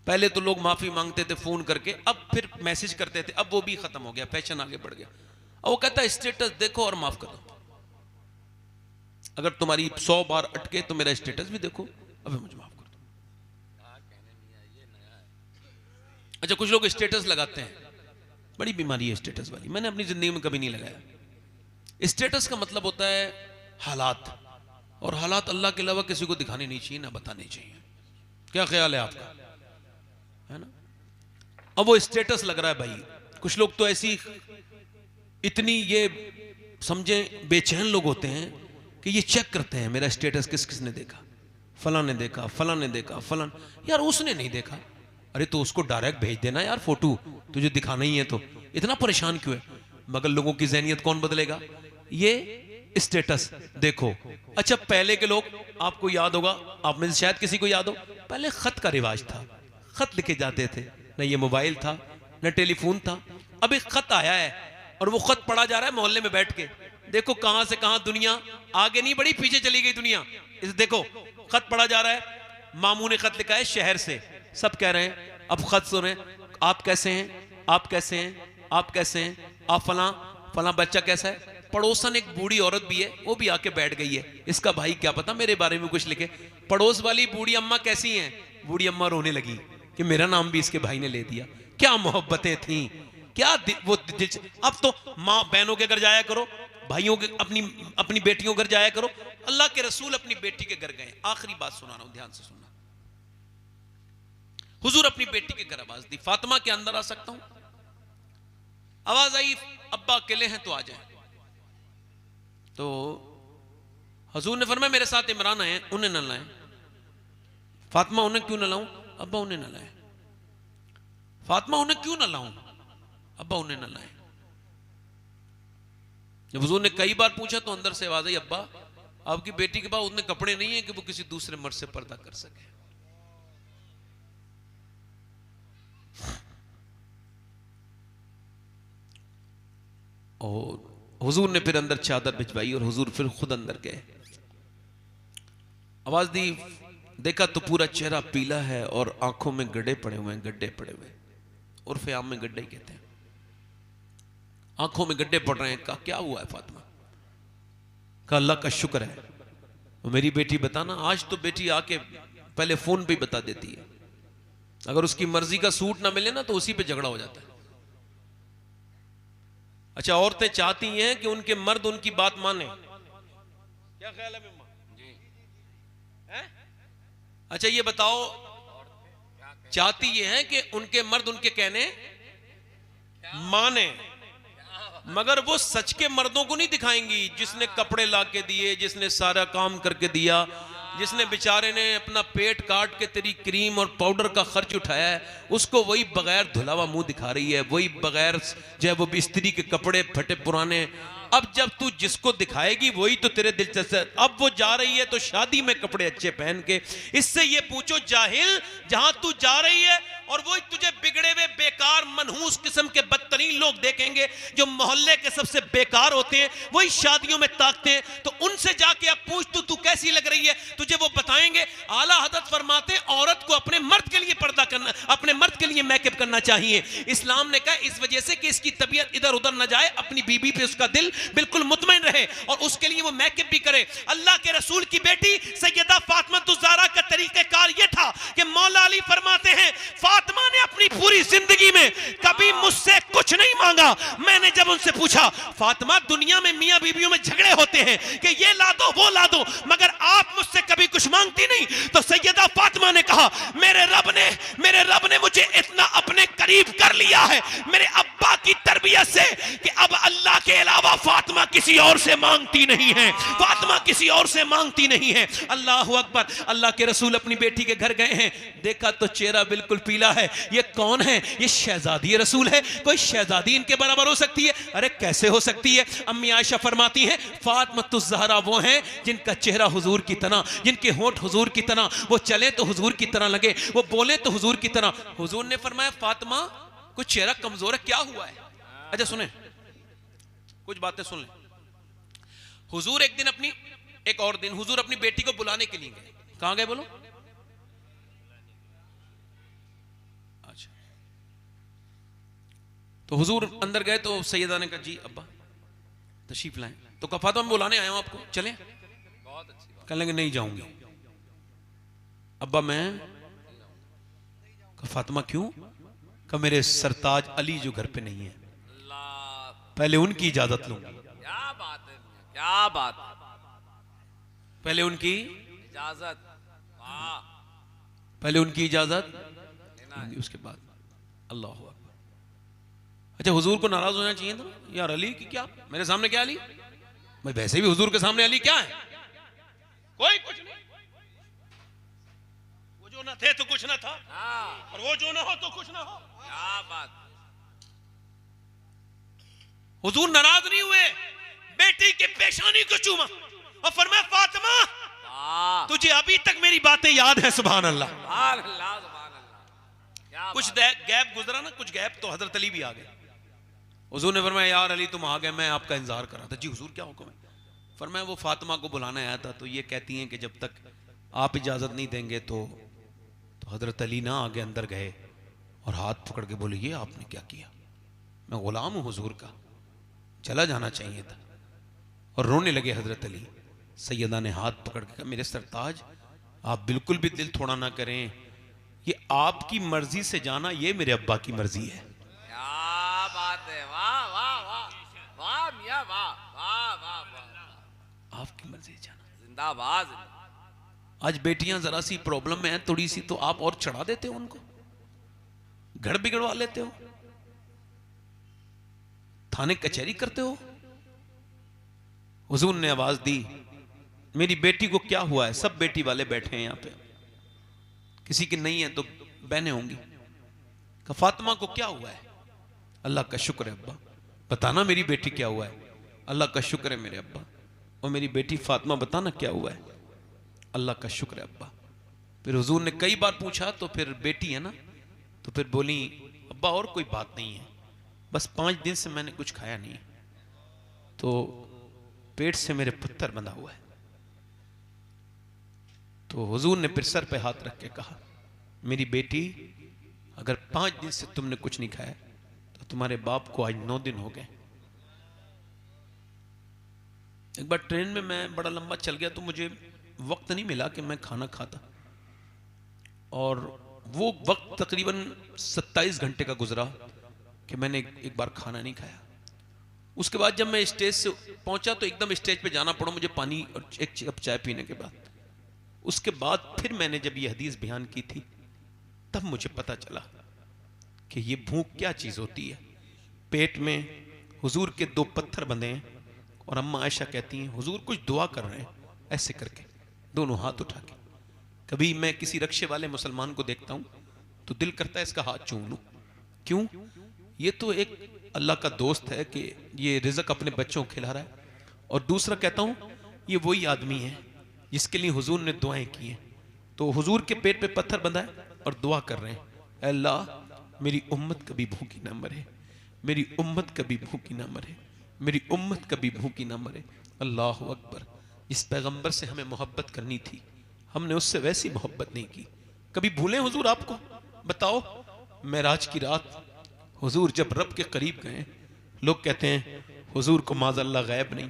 [SPEAKER 2] पहले तो लोग माफी मांगते थे फोन करके, अब फिर मैसेज करते थे, अब वो भी खत्म हो गया, फैशन आगे बढ़ गया। अब वो कहता है स्टेटस देखो और माफ कर दो। अगर तुम्हारी 100 बार अटके तो मेरा स्टेटस भी देखो, अब मुझे माफ कर दो। अच्छा, कुछ लोग स्टेटस लगाते हैं, बड़ी बीमारी है स्टेटस वाली, मैंने अपनी जिंदगी में कभी नहीं लगाया। स्टेटस का मतलब होता है हालात, और हालात अल्लाह के अलावा किसी को दिखाने नहीं चाहिए, ना बताने चाहिए। क्या ख्याल है आपका, है ना? अब वो स्टेटस लग रहा है भाई। कुछ लोग तो ऐसी इतनी ये समझे बेचैन लोग होते हैं कि ये चेक करते हैं मेरा स्टेटस किस किसने देखा, फलां ने देखा, फलां ने देखा, फलां। यार उसने नहीं देखा, अरे तो उसको डायरेक्ट भेज देना यार फोटो, तुझे दिखाना ही है तो इतना परेशान क्यों है? मगर लोगों की ज़हनियत कौन बदलेगा? ये स्टेटस देखो। अच्छा, पहले के लोग, आपको याद होगा, आप में से शायद किसी को याद हो, पहले खत का रिवाज था, खत लिखे जाते थे, न ये मोबाइल था न टेलीफोन था। अब एक खत आया है और वो खत पढ़ा जा रहा है मोहल्ले में बैठ के। देखो कहां से कहां दुनिया आगे नहीं बढ़ी, पीछे चली गई दुनिया। इस देखो खत पढ़ा जा रहा है, मामू ने खत लिखा है शहर से, सब कह रहे हैं अब खत सुने, आप कैसे हैं, आप कैसे हैं, आप कैसे हैं, आप फलां फलां बच्चा कैसा है। पड़ोसन एक बूढ़ी औरत भी है, वो भी आके बैठ गई है, इसका भाई क्या पता मेरे बारे में कुछ लिखे। पड़ोस वाली बूढ़ी अम्मा कैसी हैं? बूढ़ी अम्मा रोने लगी कि मेरा नाम भी इसके भाई ने ले दिया। क्या मोहब्बतें थी, क्या वो अब तो माँ बहनों के घर जाया करो, भाइयों के अपनी बेटियों के घर जाया करो। अल्लाह के रसूल अपनी बेटी के घर गए। आखिरी बात सुना रहा हूं, ध्यान से सुनना। हुजूर अपनी बेटी के घर आवाज दी, फातिमा के अंदर आ सकता हूं? आवाज आई, अब्बा अकेले हैं तो आ जाए। तो हुजूर ने फरमाया मेरे साथ इमरान आए, उन्हें न लाएं। फातिमा उन्हें क्यों न लाऊं? अब्बा उन्हें न लाएं। फातिमा उन्हें क्यों न लाऊं? अब्बा उन्हें न लाएं। जब हुजूर ने कई बार पूछा तो अंदर से आवाज आई, अब्बा आपकी बेटी के पास उतने कपड़े नहीं है कि वो किसी दूसरे मर्द से पर्दा कर सके। और हुजूर ने फिर अंदर चादर भिजवाई और हुजूर फिर खुद अंदर गए। आवाज दी, देखा तो पूरा चेहरा पीला है और आंखों में गड्ढे पड़े हुए हैं, गड्ढे पड़े हुए, उर्फे आम में गड्ढे कहते हैं, आंखों में गड्ढे पड़ रहे हैं। कहा क्या हुआ है फातिमा? कहा अल्लाह का शुक्र है, मेरी बेटी बताना। आज तो बेटी आके पहले फोन पे बता देती है, अगर उसकी मर्जी का सूट ना मिले ना तो उसी पे झगड़ा हो जाता है। अच्छा, औरतें चाहती हैं कि उनके मर्द उनकी बात माने, क्या ख्याल है मम्मा जी? अच्छा ये बताओ, चाहती ये है कि उनके मर्द उनके कहने माने, मगर वो सच के मर्दों को नहीं दिखाएंगी, जिसने कपड़े ला के दिए, जिसने सारा काम करके दिया, जिसने बेचारे ने अपना पेट काट के तेरी क्रीम और पाउडर का खर्च उठाया है, उसको वही बगैर धुलावा मुंह दिखा रही है, वही बगैर जो है वो बिस्तरी के कपड़े फटे पुराने अब जब तू जिसको दिखाएगी वही तो तेरे दिलचस्प है। अब वो जा रही है तो शादी में कपड़े अच्छे पहन के, इससे ये पूछो जाहिल, जहां तू जा रही है और वही तुझे बिगड़े हुए बेकार मनहूस किस्म के बदतरीन लोग देखेंगे जो मोहल्ले के सबसे बेकार होते हैं, वही शादियों में ताकते हैं। तो उनसे जाके अब पूछ तू कैसी लग रही है, तुझे वो बताएंगे। आला हज़रत फरमाते हैं औरत को अपने मर्द के लिए पर्दा करना, अपने मर्द के लिए मेकअप करना चाहिए। इस्लाम ने कहा इस वजह से कि इसकी तबीयत इधर उधर न जाए, अपनी बीबी पे उसका दिल बिल्कुल मुतमईन रहे और उसके लिए वो मेकअप भी करे। अल्लाह के रसूल की बेटी सैयदा फातिमा ज़हरा का तरीक़ेकार ये था कि मौला अली फरमाते हैं फातिमा ने अपनी पूरी जिंदगी में कभी मुझसे कुछ नहीं मांगा। मैंने जब उनसे पूछा फातिमा दुनिया में मियां बीवियों में झगड़े होते हैं कि ये ला दो वो ला दो, मगर आप मुझसे कभी कुछ मांगती नहीं। तो सैयदा फातिमा ने कहा मेरे रब ने मुझे इतना अपने करीब कर लिया है मेरे अब्बा की तरबियत से कि अब अल्लाह के अलावा फातिमा किसी और से मांगती नहीं है, फातिमा किसी और से मांगती नहीं है। अल्लाह अकबर। अल्लाह के रसूल अपनी बेटी के घर गए हैं, देखा तो चेहरा बिल्कुल पीला है। ये कौन है? ये शहजादी रसूल है। कोई शहजादी इनके बराबर हो सकती है? अरे कैसे हो सकती है? अम्मी आयशा फरमाती हैं फातिमा ज़हरा वो हैं जिनका चेहरा हुजूर की तरह, जिनके होंठ हुजूर की तरह, वो चले तो हुजूर की तरह लगे, वो बोले तो हुजूर की तरह। हुजूर ने फरमाया फातिमा कुछ चेहरा कमजोर है, क्या हुआ है? अच्छा सुने, कुछ बातें सुन लें। हुजूर एक और दिन हुजूर अपनी बेटी को बुलाने के लिए गए। कहां गए बोलो? अच्छा, तो हुजूर अंदर गए तो सैयदा ने कहा जी अब्बा तशरीफ लाएं। तो कहा फातिमा मैं बुलाने आया हूं आपको, चलें?
[SPEAKER 3] बहुत अच्छी बात।
[SPEAKER 2] कहने लगे नहीं जाऊंगी। अब्बा मैं कहा फातिमा क्यों? कहा मेरे सरताज अली जो घर पे नहीं है,
[SPEAKER 3] अल्लाह,
[SPEAKER 2] पहले उनकी इजाजत लूंगा।
[SPEAKER 3] क्या बात है, क्या बात है।
[SPEAKER 2] पहले उनकी
[SPEAKER 3] इजाजत, वाह,
[SPEAKER 2] पहले उनकी इजाजत
[SPEAKER 3] लेना है।
[SPEAKER 2] लूंगी, उसके बाद अल्लाह अकबर। अच्छा हुजूर को नाराज होना चाहिए था यार, अली की क्या मेरे सामने क्या अली? भाई वैसे भी हुजूर के सामने अली क्या है? कोई कुछ नहीं। वो जो ना थे तो कुछ ना था,
[SPEAKER 3] हाँ,
[SPEAKER 2] और वो जो ना हो तो कुछ ना हो।
[SPEAKER 3] क्या बात।
[SPEAKER 2] हुजूर नाराज नहीं हुए, बेटी के पेशानी को चूमा और फरमाया फातिमा
[SPEAKER 3] वाह,
[SPEAKER 2] तुझे अभी तक मेरी बातें याद है? सुभान अल्लाह।
[SPEAKER 3] सुभान अल्लाह, सुभान अल्लाह। क्या
[SPEAKER 2] कुछ
[SPEAKER 3] बात।
[SPEAKER 2] गैप गुजरा ना, कुछ गैप, तो हजरत अली भी आ गए। हुजूर ने फरमाया यार अली तुम आ गए, मैं आपका इंतजार कर रहा था। जी हुजूर क्या हुक्म है? फरमाया वो फातिमा को बुलाने आया था, तो ये कहती हैं कि जब तक आप इजाजत नहीं देंगे तो हजरत अली ना आगे अंदर गए और हाथ पकड़ के बोले ये आपने क्या किया? मैं गुलाम हूं हुजूर का, चला जाना चाहिए था। और रोने लगे हजरत अली। सैयदा ने हाथ पकड़ के कहा मेरे सरताज आप बिल्कुल भी दिल थोड़ा ना करें, ये आपकी मर्जी से जाना ये मेरे अब्बा की मर्जी है।
[SPEAKER 3] क्या बात है, वाह वाह वाह वाह मियां, वाह वाह वाह वाह,
[SPEAKER 2] आपकी मर्जी से जाना।
[SPEAKER 3] जिंदाबाद।
[SPEAKER 2] आज बेटियां जरा सी प्रॉब्लम में है थोड़ी सी, तो आप और चढ़ा देते हो उनको, घर बिगड़वा लेते हो, थाने कचहरी करते हो। हुजूर ने आवाज दी मेरी बेटी को क्या हुआ है? सब बेटी वाले बैठे हैं यहां पे, किसी की नहीं है तो बहनें होंगी। कहा फातिमा को क्या हुआ है? अल्लाह का शुक्र है अब्बा, बताना मेरी बेटी क्या हुआ है? अल्लाह का शुक्र है मेरे अब्बा। और मेरी बेटी फातिमा बताना क्या हुआ है? अल्लाह का शुक्र है अब्बा। फिर हुजूर ने कई बार पूछा तो फिर बेटी है ना, तो फिर बोली अब्बा और कोई बात नहीं है, बस 5 दिन से मैंने कुछ खाया नहीं, तो पेट से मेरे पत्थर बंधा हुआ है। तो हुजूर ने फिर सर पे हाथ रख के कहा मेरी बेटी अगर 5 दिन से तुमने कुछ नहीं खाया तो तुम्हारे बाप को आज 9 दिन हो गए। एक बार ट्रेन में मैं बड़ा लंबा चल गया तो मुझे वक्त नहीं मिला कि मैं खाना खाता, और वो वक्त तकरीबन 27 घंटे का गुजरा कि मैंने एक बार खाना नहीं खाया। उसके बाद जब मैं स्टेज से पहुंचा तो एकदम स्टेज पे जाना पड़ा मुझे पानी और एक कप चाय पीने के बाद। उसके बाद फिर मैंने जब ये हदीस बयान की थी तब मुझे पता चला कि ये भूख क्या चीज होती है। पेट में हुजूर के 2 पत्थर बंधे हैं और अम्मा आयशा कहती हैं हुजूर कुछ दुआ कर रहे हैं ऐसे करके, दोनों हाथ उठा के। कभी मैं किसी रक्षे वाले मुसलमान को देखता हूं तो दिल करता है इसका हाथ चूम लूं। क्यों? ये तो एक अल्लाह का दोस्त है कि ये रिज़्क अपने बच्चों को खिला रहा है, और दूसरा कहता हूँ ये वही आदमी है जिसके लिए हुजूर ने दुआएं की हैं। तो हुजूर के पेट पे पत्थर बंधा है और दुआ कर रहे हैं, अल्लाह मेरी उम्मत कभी भूखी ना मरे, मेरी उम्मत कभी भूखी ना मरे, मेरी उम्मत कभी भूखी ना मरे। अल्लाह अकबर। इस पैगंबर से हमें मोहब्बत करनी थी, हमने उससे वैसी मोहब्बत नहीं की। कभी भूलें हुजूर आपको? बताओ, मेराज की रात हुजूर जब रब के करीब गए, लोग कहते हैं हुजूर को माज़अल्लाह गैब नहीं,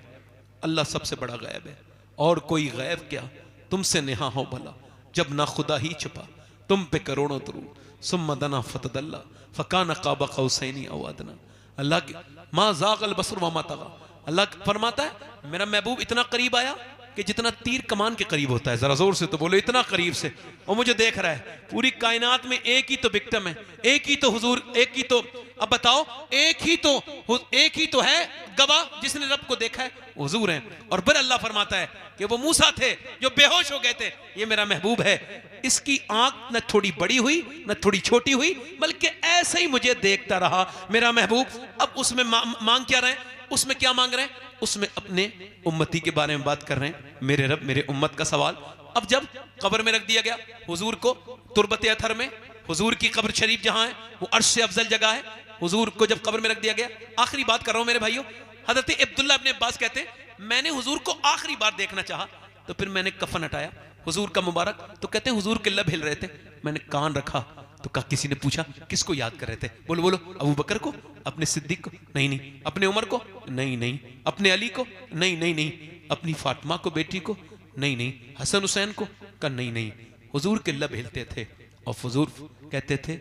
[SPEAKER 2] अल्लाह सबसे बड़ा गैब है, और कोई गैब क्या तुमसे नेहा हो भला, जब ना खुदा ही छुपा तुम पे करोड़ों दरूद, सुम्मा दना फतदल्ला फकाना काबा कौसैनी औ अदना। अल्लाह की मा ज़ाग़ल बसर व मा तग़ा। अल्लाह फरमाता है मेरा महबूब इतना करीब आया कि जितना तीर कमान के करीब होता है, जरा जोर से तो बोलो, इतना करीब से, और मुझे देख रहा है। पूरी कायनात में एक ही तो विक्टिम है, एक ही तो हुजूर, एक ही तो, अब बताओ, एक ही तो है गवाह जिसने रब को देखा है, हुजूर हैं। और फिर अल्लाह फरमाता है कि वो मूसा थे जो बेहोश हो गए थे, ये मेरा महबूब है, इसकी आंख न थोड़ी बड़ी हुई न थोड़ी छोटी हुई, बल्कि ऐसे ही मुझे देखता रहा मेरा महबूब। अब उसमें मांग क्या रहे हैं? उसमें क्या मांग रहे हैं? उसमें अपने उम्मती के बारे में बात कर रहे हैं, मेरे रब मेरे उम्मत का सवाल। अब जब कब्र में रख दिया गया हुजूर को, तुरबत अथर में, हुजूर की कब्र शरीफ जहां है वो अर्श से अफजल जगह है, हुजूर को जब कब्र में रख दिया गया, आखिरी बात कर रहा हूं मेरे भाइयों, हजरत अब्दुल्ला इब्न अब्बास कहते हैं मैंने हुजूर को आखिरी बार देखना चाहा, तो फिर मैंने कफन हटाया हुजूर का मुबारक, तो कहते हैं हुजूर के लब हिल रहे थे, मैंने कान रखा तो किसी ने पूछा किसको याद कर रहे थे? बोलो बोलो, अबू बकर को, अपने सिद्दीक को? नहीं नहीं। अपने उमर को? नहीं नहीं। अपने अली को? नहीं नहीं नहीं। अपनी फातिमा को, बेटी को? नहीं नहीं। हसन हुसैन को? का नहीं नहीं। हुजूर के लब हिलते थे और हुजूर कहते थे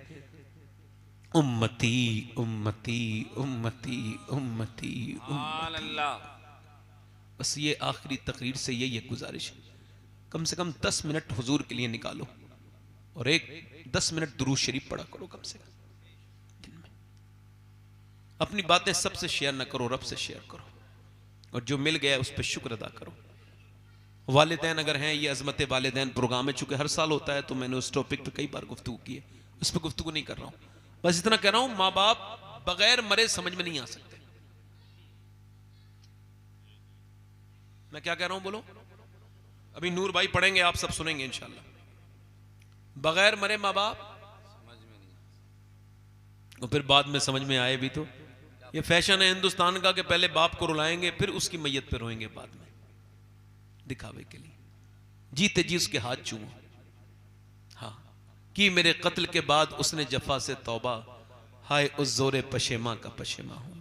[SPEAKER 2] उम्मती उम्मती उम्मती उम्मती उम्मती। बस ये आखिरी तकरीर से ये गुजारिश है, कम से कम 10 मिनट हुजूर के लिए निकालो और एक 10 मिनट दुरूद शरीफ पढ़ा करो कम से कम दिन में। अपनी बातें सबसे शेयर ना करो, रब से शेयर करो, और जो मिल गया उस पर शुक्र अदा करो। वालिदैन अगर हैं, ये अजमत वालिदैन प्रोग्राम में चूंकि हर साल होता है तो मैंने उस टॉपिक पे कई बार गुफ्तगू की है, उस पर गुफ्तगू नहीं कर रहा हूं, बस इतना कह रहा हूं माँ बाप बगैर मरे समझ में नहीं आ सकते। मैं क्या कह रहा हूं बोलो? अभी नूर भाई पढ़ेंगे, आप सब सुनेंगे इंशाल्लाह। बगैर मरे माँ बाप समझ में नहीं, और फिर बाद में समझ में आए भी तो। ये फैशन है हिंदुस्तान का कि पहले बाप को रुलाएंगे फिर उसकी मैयत पे रोएंगे बाद में, दिखावे के लिए। जीते जी उसके हाथ चूमो। हाँ, कि मेरे कत्ल के बाद उसने जफा से तौबा, हाय उस जोरे पशेमा का पशेमा हूं।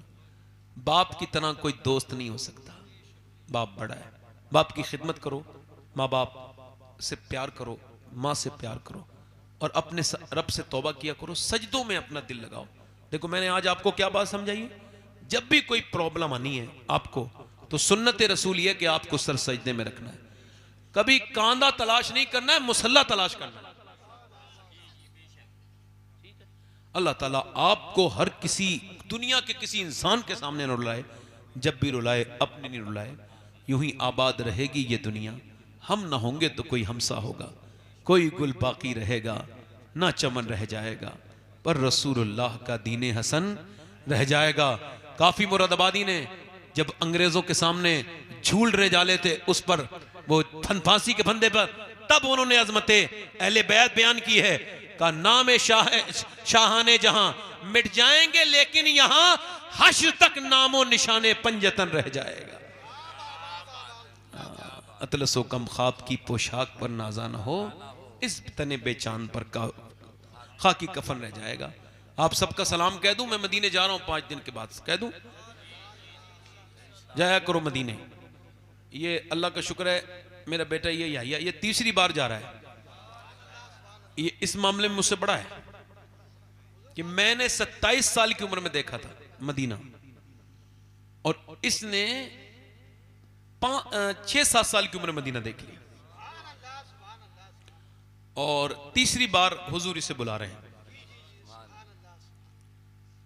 [SPEAKER 2] बाप की तरह कोई दोस्त नहीं हो सकता, बाप बड़ा है। बाप की खिदमत करो, माँ बाप से प्यार करो, माँ से प्यार करो, और अपने रब से तौबा किया करो, सजदों में अपना दिल लगाओ। देखो मैंने आज आपको क्या बात समझाई है, जब भी कोई प्रॉब्लम आनी है आपको, तो सुन्नत रसूल ये कि आपको सर सजदे में रखना है, कभी कांदा तलाश नहीं करना है, मुसल्ला तलाश करना है। अल्लाह ताला आपको हर किसी दुनिया के किसी इंसान के सामने न रुलाए, जब भी रुलाए अपने नहीं रुलाए। यूं ही आबाद रहेगी ये दुनिया, हम ना होंगे तो कोई हमसा होगा, कोई गुल बाकी रहेगा ना चमन रह जाएगा, पर रसूलुल्लाह का दीने हसन रह जाएगा। काफी मुरादाबादी ने जब अंग्रेजों के सामने झूल रहे जाले थे उस पर, वो फांसी के फंदे पर, तब उन्होंने अजमते अहले बैत बयान की है, का नाम शाहाने जहां मिट जाएंगे लेकिन यहां हश्र तक नामो निशाने पंजतन रह जाएगा। अतलसो कम ख्वाब की पोशाक पर नाजा न हो, इस तने बेचान पर खाकी कफन रह जाएगा। आप सबका सलाम कह दूं, मैं मदीने जा रहा हूं 5 दिन के बाद, कह दूं जाया करो मदीने। ये अल्लाह का शुक्र है, मेरा बेटा ये याहिया ये 3री बार जा रहा है। ये इस मामले में मुझसे बड़ा है कि मैंने 27 साल की उम्र में देखा था मदीना, और इसने 6-7 साल की उम्र में मदीना देख लिया, और 3री बार हुजूर इसे बुला रहे हैं।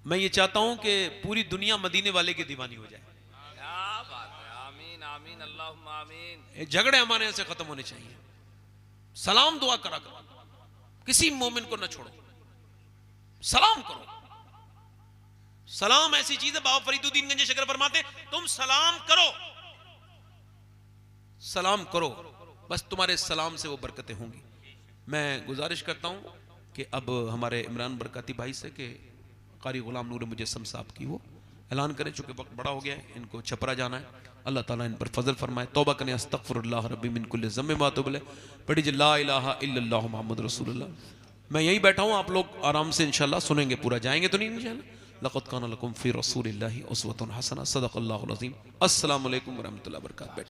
[SPEAKER 2] मैं ये चाहता हूं कि पूरी दुनिया मदीने वाले की दीवानी हो जाए।
[SPEAKER 3] आमीन आमीन अल्लाहुम्मा आमीन।
[SPEAKER 2] झगड़े हमारे यहां से खत्म होने चाहिए। सलाम दुआ करा करो, किसी मोमिन को न छोड़ो, सलाम करो, सलाम ऐसी चीज है, बाबा फरीदुद्दीन गंज शकर फरमाते तुम सलाम करो, सलाम करो, बस तुम्हारे सलाम से वो बरकतें होंगी। मैं गुजारिश करता हूं कि अब हमारे इमरान बरकती भाई से कि कारी गुलाम नूर मुजस्सम साहब की वो ऐलान करें, चूंकि वक्त बड़ा हो गया है, इनको छपरा जाना है। अल्लाह ताला इन पर फजल फरमाए, तौबा करें, अस्तगफिरुल्लाह रब्बी मिन कुल्लि ज़म्बिन व अतूबु इलैह, पढ़ी जी ला इलाहा इल्लल्लाह मुहम्मद रसूलुल्लाह। मैं यहीं बैठा हूं, आप लोग आराम से इंशाल्लाह सुनेंगे, पूरा जाएंगे तो नहीं इंशाल्लाह। लक़द काना लकुम फ़ी रसूलिल्लाहि उस्वतुन हसना, सदक़ल्लाहुल अज़ीम। अस्सलामु अलैकुम व रहमतुल्लाहि व बरकातहू।